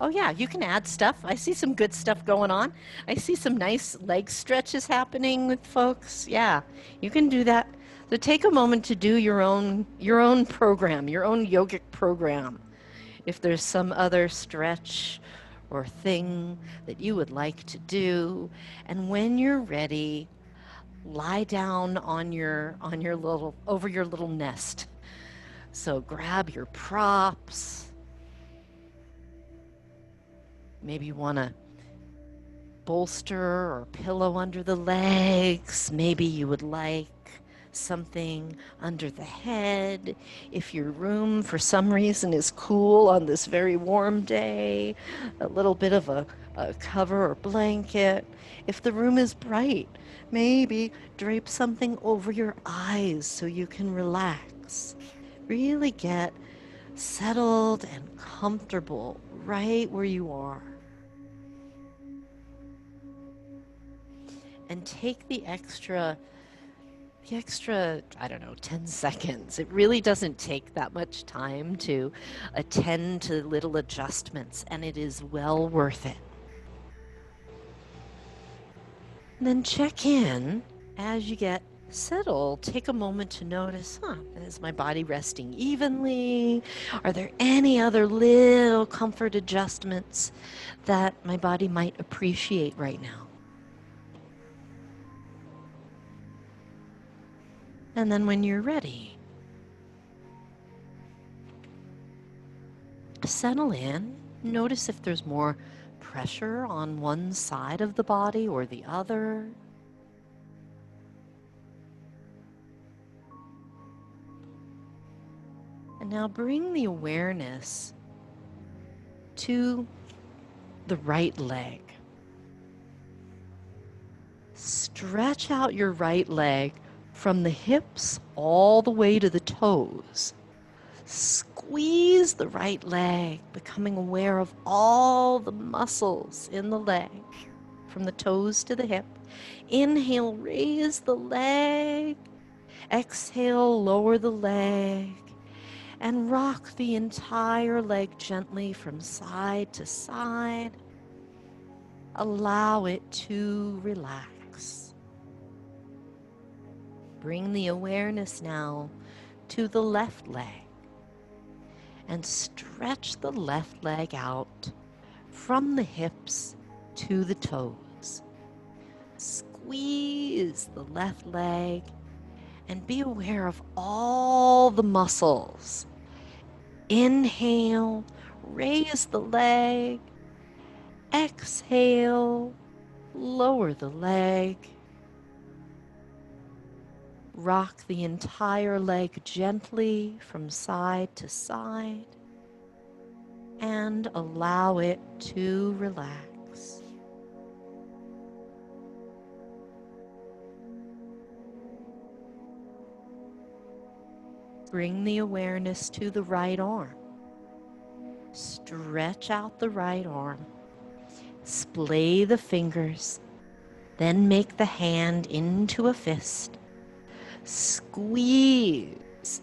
S1: Oh yeah, you can add stuff. I see some good stuff going on. I see some nice leg stretches happening with folks. Yeah, you can do that. So take a moment to do your own program, your own yogic program. If there's some other stretch or thing that you would like to do, and when you're ready, lie down on your little over your little nest. So grab your props. Maybe you want to bolster or pillow under the legs. Maybe you would like something under the head. If your room for some reason is cool on this very warm day, a little bit of a cover or blanket. If the room is bright, maybe drape something over your eyes so you can relax. Really get settled and comfortable right where you are. And take the extra, I don't know, 10 seconds. It really doesn't take that much time to attend to little adjustments, and it is well worth it. And then check in as you get settled. Take a moment to notice, is my body resting evenly? Are there any other little comfort adjustments that my body might appreciate right now? And then when you're ready, settle in. Notice if there's more pressure on one side of the body or the other. And now bring the awareness to the right leg. Stretch out your right leg from the hips all the way to the toes. Squeeze the right leg, becoming aware of all the muscles in the leg, from the toes to the hip. Inhale, raise the leg. Exhale, lower the leg. And rock the entire leg gently from side to side. Allow it to relax. Bring the awareness now to the left leg and stretch the left leg out from the hips to the toes. Squeeze the left leg and be aware of all the muscles. Inhale, raise the leg. Exhale, lower the leg. Rock the entire leg gently from side to side and allow it to relax. Bring the awareness to the right arm. Stretch out the right arm. Splay the fingers. Then make the hand into a fist. Squeeze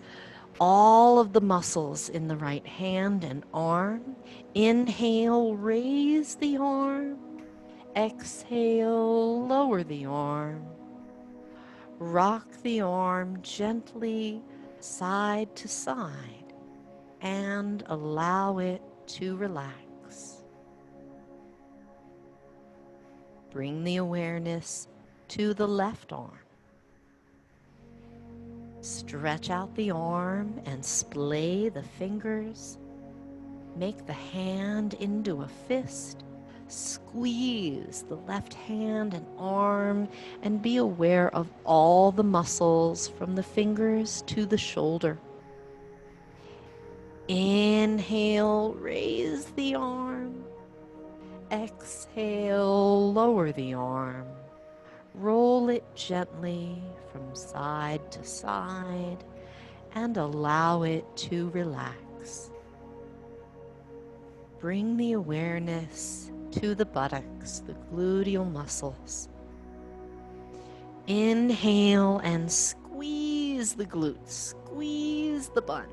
S1: all of the muscles in the right hand and arm. Inhale, raise the arm. Exhale, lower the arm. Rock the arm gently side to side and allow it to relax. Bring the awareness to the left arm. Stretch out the arm and splay the fingers. Make the hand into a fist. Squeeze the left hand and arm and be aware of all the muscles from the fingers to the shoulder. Inhale, raise the arm. Exhale, lower the arm. Roll it gently from side to side and allow it to relax. Bring the awareness to the buttocks, the gluteal muscles. Inhale and squeeze the glutes, squeeze the buns.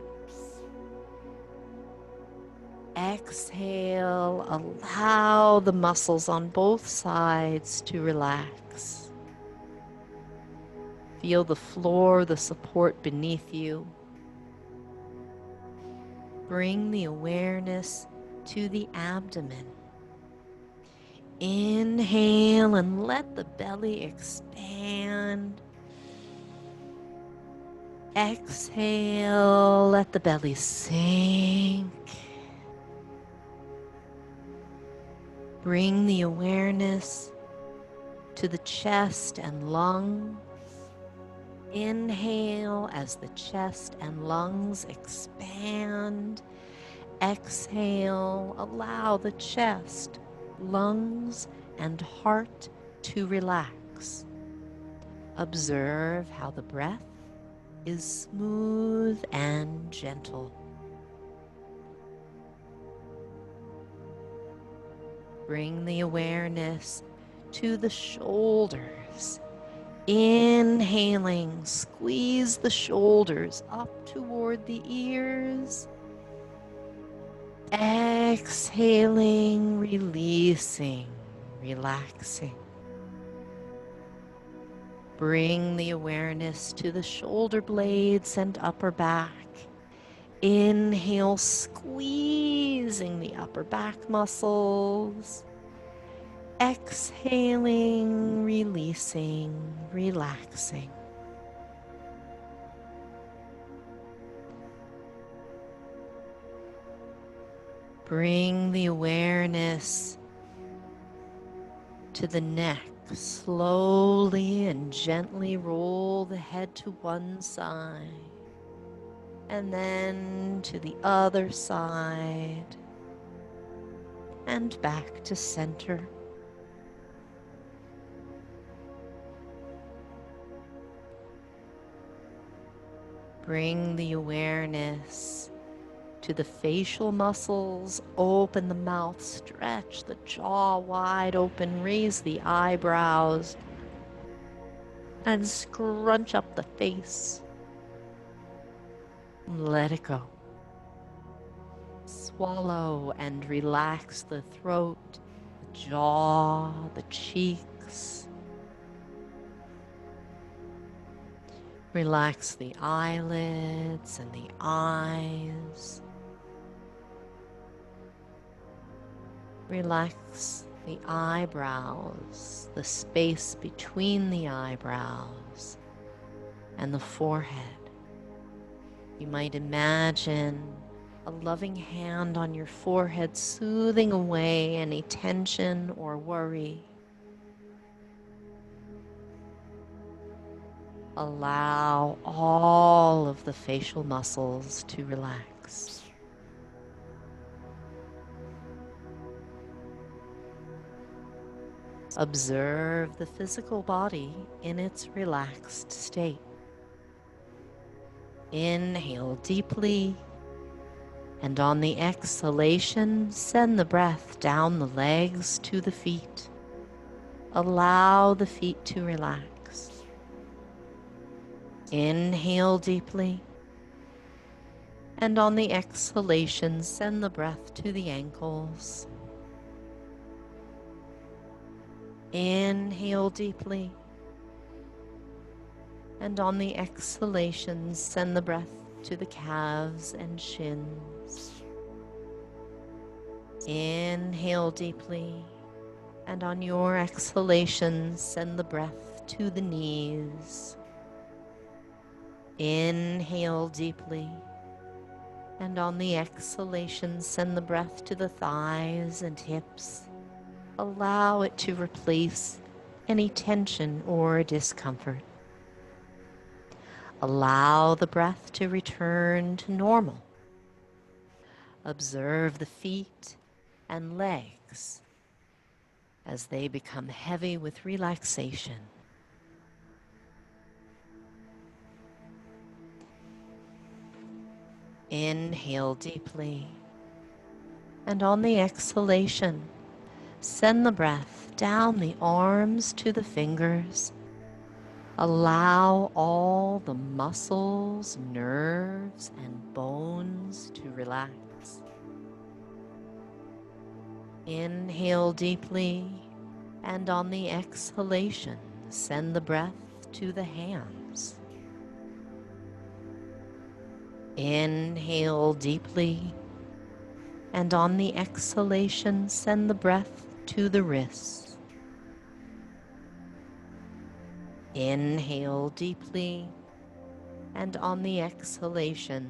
S1: Exhale, allow the muscles on both sides to relax. Feel the floor, the support beneath you. Bring the awareness to the abdomen. Inhale and let the belly expand. Exhale, let the belly sink. Bring the awareness to the chest and lungs. Inhale as the chest and lungs expand. Exhale, allow the chest, lungs, and heart to relax. Observe how the breath is smooth and gentle. Bring the awareness to the shoulders. Inhaling, squeeze the shoulders up toward the ears. Exhaling, releasing, relaxing. Bring the awareness to the shoulder blades and upper back. Inhale, squeezing the upper back muscles. Exhaling, releasing, relaxing. Bring the awareness to the neck. Slowly and gently roll the head to one side and then to the other side and back to center. Bring the awareness to the facial muscles. Open the mouth, stretch the jaw wide open, raise the eyebrows, and scrunch up the face. Let it go. Swallow and relax the throat, the jaw, the cheeks. Relax the eyelids and the eyes. Relax the eyebrows, the space between the eyebrows, and the forehead. You might imagine a loving hand on your forehead, soothing away any tension or worry. Allow all of the facial muscles to relax. Observe the physical body in its relaxed state. Inhale deeply, and on the exhalation, send the breath down the legs to the feet. Allow the feet to relax. Inhale deeply, and on the exhalation, send the breath to the ankles. Inhale deeply, and on the exhalation, send the breath to the calves and shins. Inhale deeply, and on your exhalation, send the breath to the knees. Inhale deeply, and on the exhalation, send the breath to the thighs and hips. Allow it to replace any tension or discomfort. Allow the breath to return to normal. Observe the feet and legs as they become heavy with relaxation. Inhale deeply, and on the exhalation, send the breath down the arms to the fingers. Allow all the muscles, nerves, and bones to relax. Inhale deeply, and on the exhalation, send the breath to the hands. Inhale deeply, and on the exhalation, send the breath to the wrists. Inhale deeply, and on the exhalation,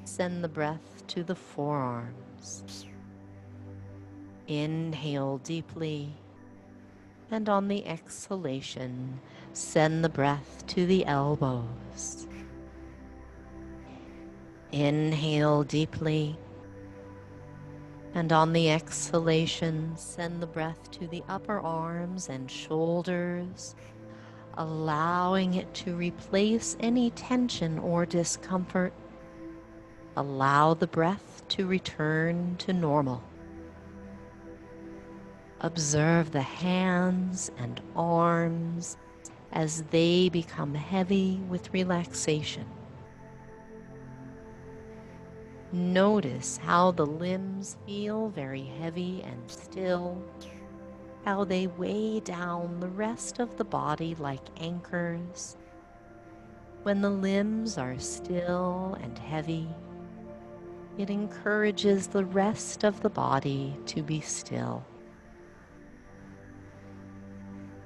S1: send the breath to the forearms. Inhale deeply, and on the exhalation, send the breath to the elbows. Inhale deeply, and on the exhalation, send the breath to the upper arms and shoulders, allowing it to replace any tension or discomfort. Allow the breath to return to normal. Observe the hands and arms as they become heavy with relaxation. Notice how the limbs feel very heavy and still, how they weigh down the rest of the body like anchors. When the limbs are still and heavy, it encourages the rest of the body to be still.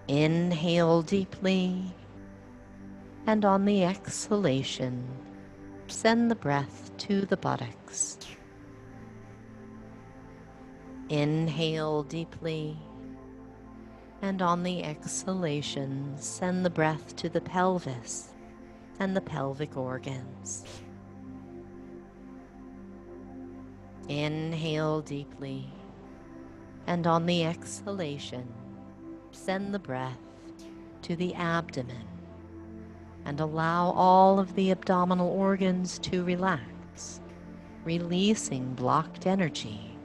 S1: Inhale deeply, and on the exhalation, send the breath to the buttocks. Inhale deeply, and on the exhalation, send the breath to the pelvis and the pelvic organs. Inhale deeply, and on the exhalation, send the breath to the abdomen and allow all of the abdominal organs to relax, releasing blocked energy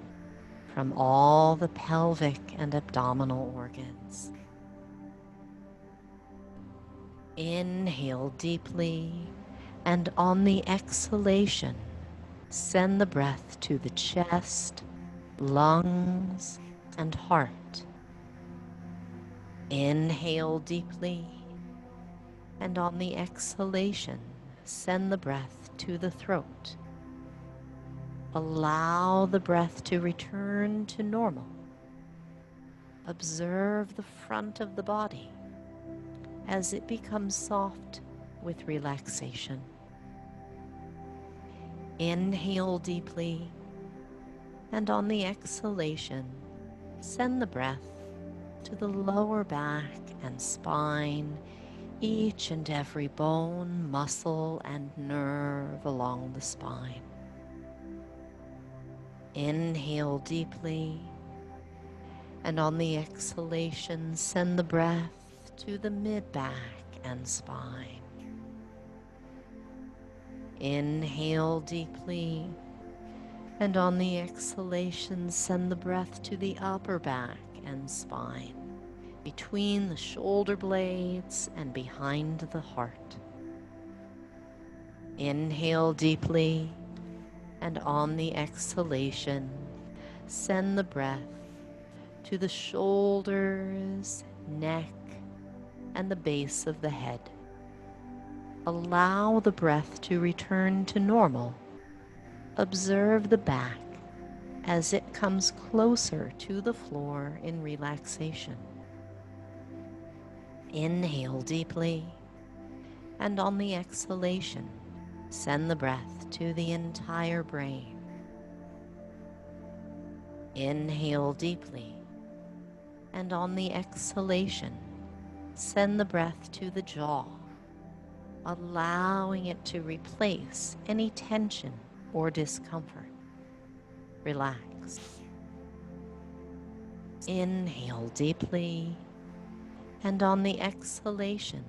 S1: from all the pelvic and abdominal organs. Inhale deeply, and on the exhalation, send the breath to the chest, lungs, and heart. Inhale deeply, and on the exhalation, send the breath to the throat. Allow the breath to return to normal. Observe the front of the body as it becomes soft with relaxation. Inhale deeply, and on the exhalation, send the breath to the lower back and spine, each and every bone, muscle, and nerve along the spine. Inhale deeply, and on the exhalation, send the breath to the mid-back and spine. Inhale deeply, and on the exhalation, send the breath to the upper back and spine, between the shoulder blades and behind the heart. Inhale deeply, and on the exhalation, send the breath to the shoulders, neck, and the base of the head. Allow the breath to return to normal. Observe the back as it comes closer to the floor in relaxation. Inhale deeply, and on the exhalation, send the breath to the entire brain. Inhale deeply, and on the exhalation, send the breath to the jaw, allowing it to replace any tension or discomfort. Relax. Inhale deeply, and on the exhalation,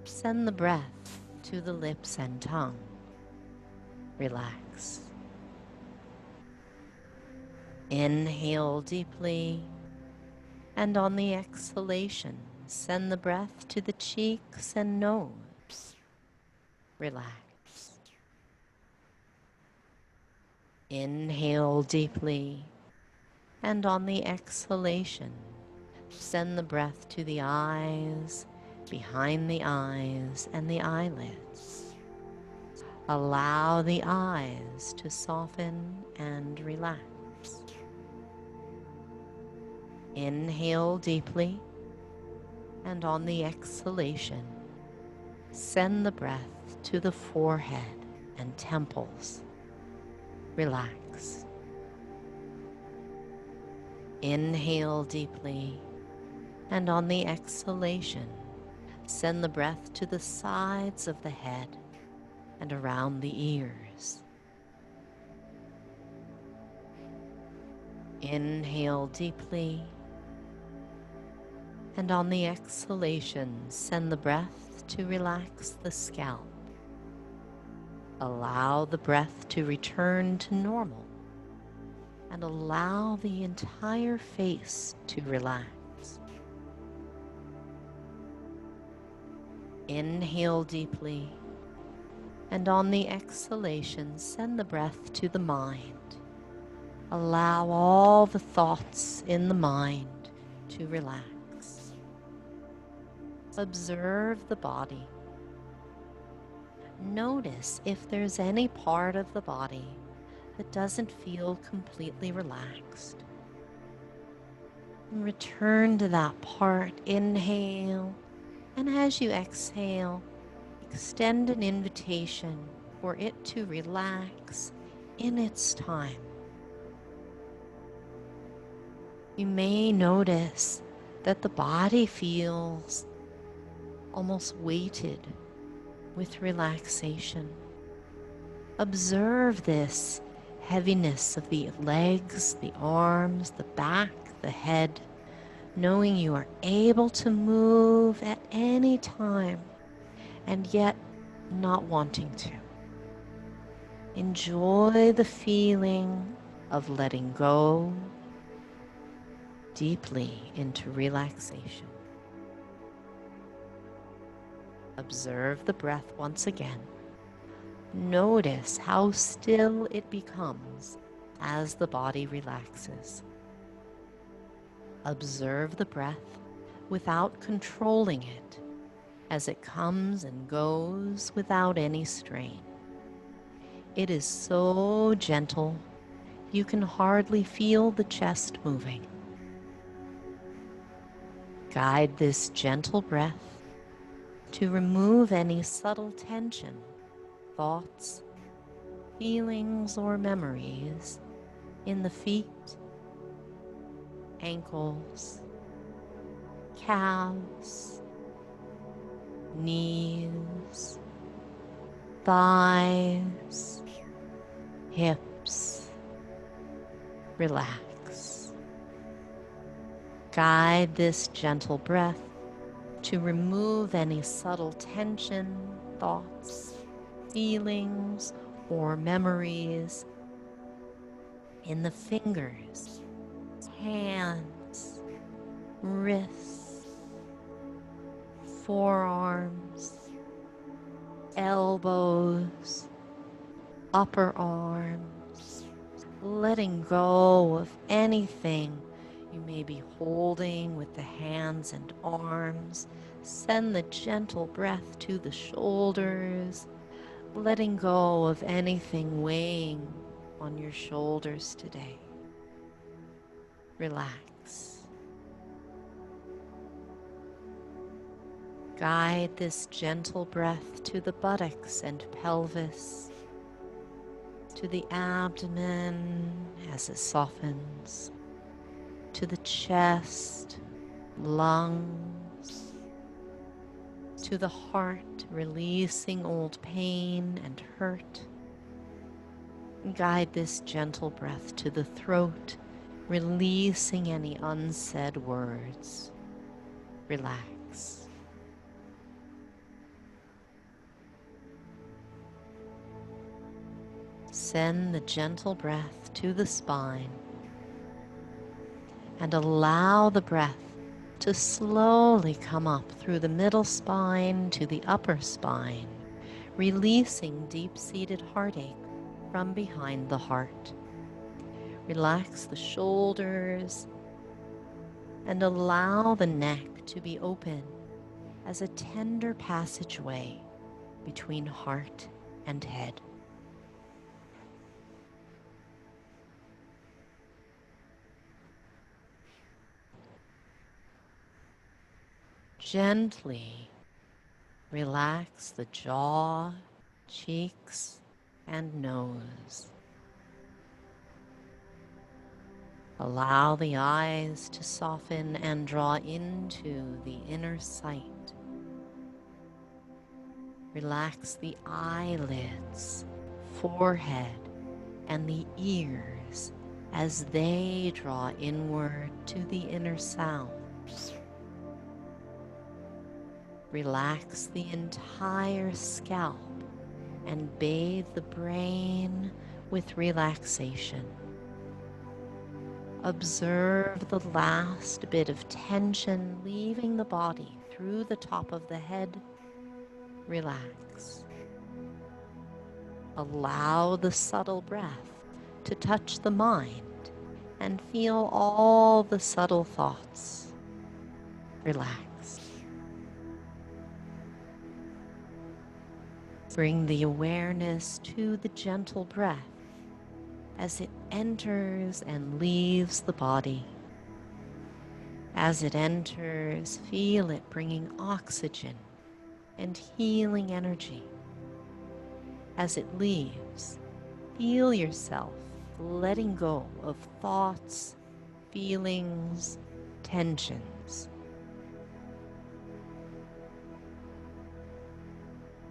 S1: send the breath to the lips and tongue. Relax. Inhale deeply, and on the exhalation, send the breath to the cheeks and nose. Relax. Inhale deeply, and on the exhalation, send the breath to the eyes, behind the eyes, and the eyelids. Allow the eyes to soften and relax. Inhale deeply, and on the exhalation, send the breath to the forehead and temples. Relax. Inhale deeply, and on the exhalation, send the breath to the sides of the head and around the ears. Inhale deeply, and on the exhalation, send the breath to relax the scalp. Allow the breath to return to normal, and allow the entire face to relax. Inhale deeply, and on the exhalation, send the breath to the mind. Allow all the thoughts in the mind to relax. Observe the body. Notice if there's any part of the body that doesn't feel completely relaxed. And return to that part. Inhale, and as you exhale, extend an invitation for it to relax in its time. You may notice that the body feels almost weighted with relaxation. Observe this heaviness of the legs, the arms, the back, the head, knowing you are able to move at any time and yet not wanting to. Enjoy the feeling of letting go deeply into relaxation. Observe the breath once again. Notice how still it becomes as the body relaxes. Observe the breath without controlling it as it comes and goes without any strain. It is so gentle, you can hardly feel the chest moving. Guide this gentle breath to remove any subtle tension, thoughts, feelings, or memories in the feet, ankles, calves, knees, thighs, hips. Relax. Guide this gentle breath to remove any subtle tension, thoughts, feelings, or memories in the fingers, hands, wrists, forearms, elbows, upper arms, letting go of anything you may be holding with the hands and arms. Send the gentle breath to the shoulders, letting go of anything weighing on your shoulders today. Relax. Guide this gentle breath to the buttocks and pelvis, to the abdomen as it softens, to the chest, lungs, to the heart, releasing old pain and hurt. Guide this gentle breath to the throat, releasing any unsaid words. Relax. Send the gentle breath to the spine and allow the breath to slowly come up through the middle spine to the upper spine, releasing deep-seated heartache from behind the heart. Relax the shoulders and allow the neck to be open as a tender passageway between heart and head. Gently relax the jaw, cheeks, and nose. Allow the eyes to soften and draw into the inner sight. Relax the eyelids, forehead, and the ears as they draw inward to the inner sound. Relax the entire scalp and bathe the brain with relaxation. Observe the last bit of tension leaving the body through the top of the head. Relax. Allow the subtle breath to touch the mind and feel all the subtle thoughts. Relax. Bring the awareness to the gentle breath as it enters and leaves the body. As it enters, feel it bringing oxygen and healing energy. As it leaves, feel yourself letting go of thoughts, feelings, tensions.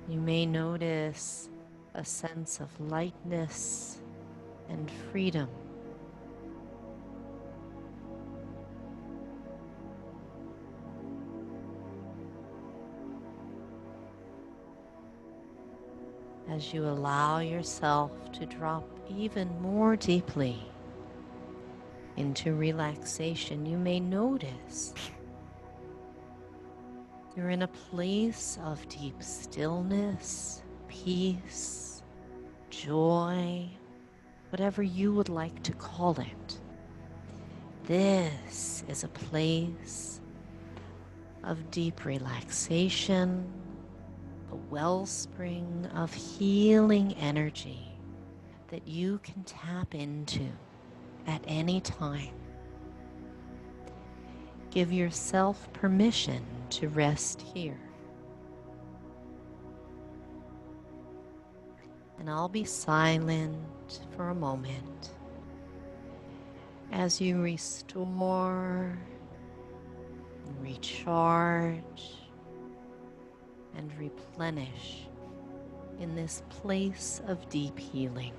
S1: You may notice a sense of lightness and freedom. As you allow yourself to drop even more deeply into relaxation, you may notice you're in a place of deep stillness, peace, joy, whatever you would like to call it. This is a place of deep relaxation, a wellspring of healing energy that you can tap into at any time. Give yourself permission to rest here. And I'll be silent for a moment as you restore, recharge, and replenish in this place of deep healing.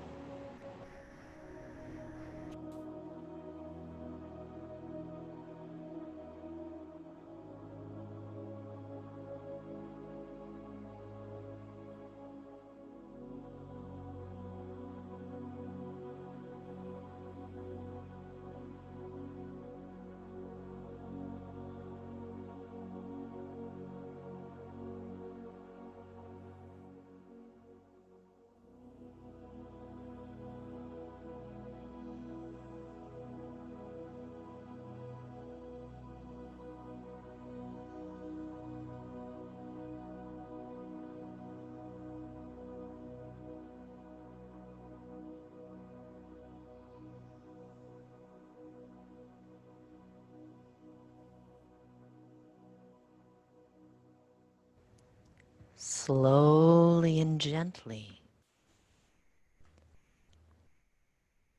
S1: Slowly and gently,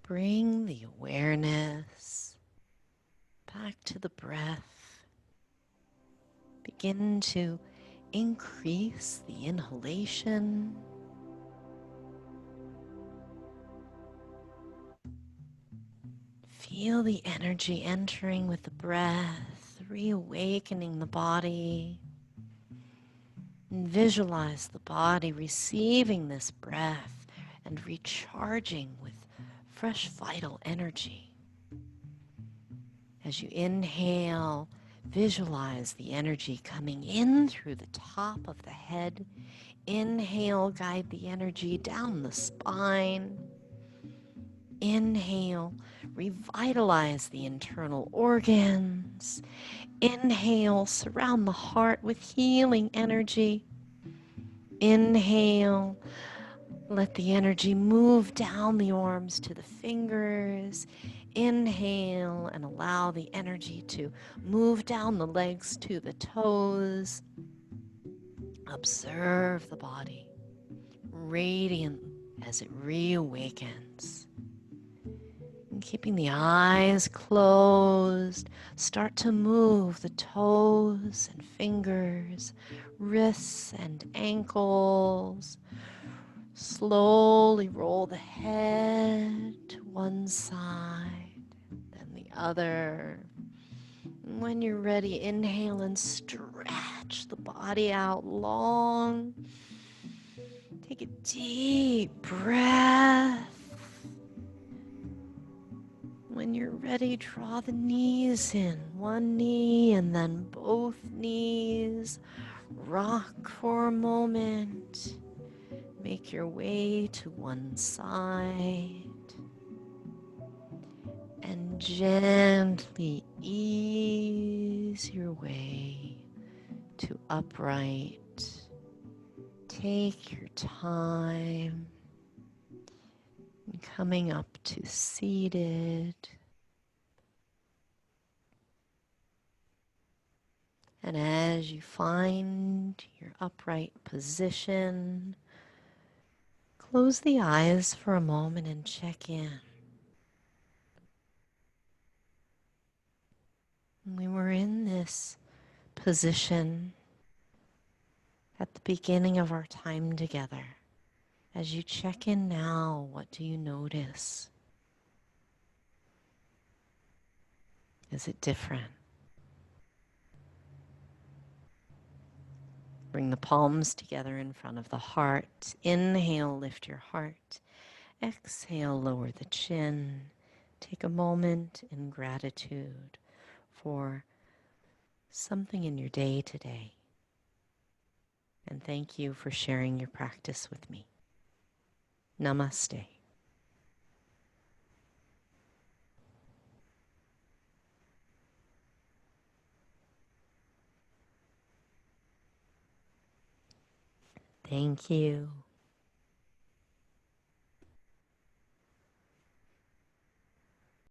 S1: bring the awareness back to the breath. Begin to increase the inhalation. Feel the energy entering with the breath, reawakening the body. And visualize the body receiving this breath and recharging with fresh vital energy. As you inhale, visualize the energy coming in through the top of the head. Inhale, guide the energy down the spine. Inhale, revitalize the internal organs. Inhale, surround the heart with healing energy. Inhale, let the energy move down the arms to the fingers. Inhale and allow the energy to move down the legs to the toes. Observe the body, radiant as it reawakens. And keeping the eyes closed, start to move the toes and fingers, wrists and ankles. Slowly roll the head to one side, then the other. And when you're ready, inhale and stretch the body out long. Take a deep breath. When you're ready, draw the knees in. One knee and then both knees. Rock for a moment. Make your way to one side. And gently ease your way to upright. Take your time. Coming up to seated. And as you find your upright position, close the eyes for a moment and check in. We were in this position at the beginning of our time together. As you check in now, what do you notice? Is it different? Bring the palms together in front of the heart. Inhale, lift your heart. Exhale, lower the chin. Take a moment in gratitude for something in your day today. And thank you for sharing your practice with me. Namaste. Thank you.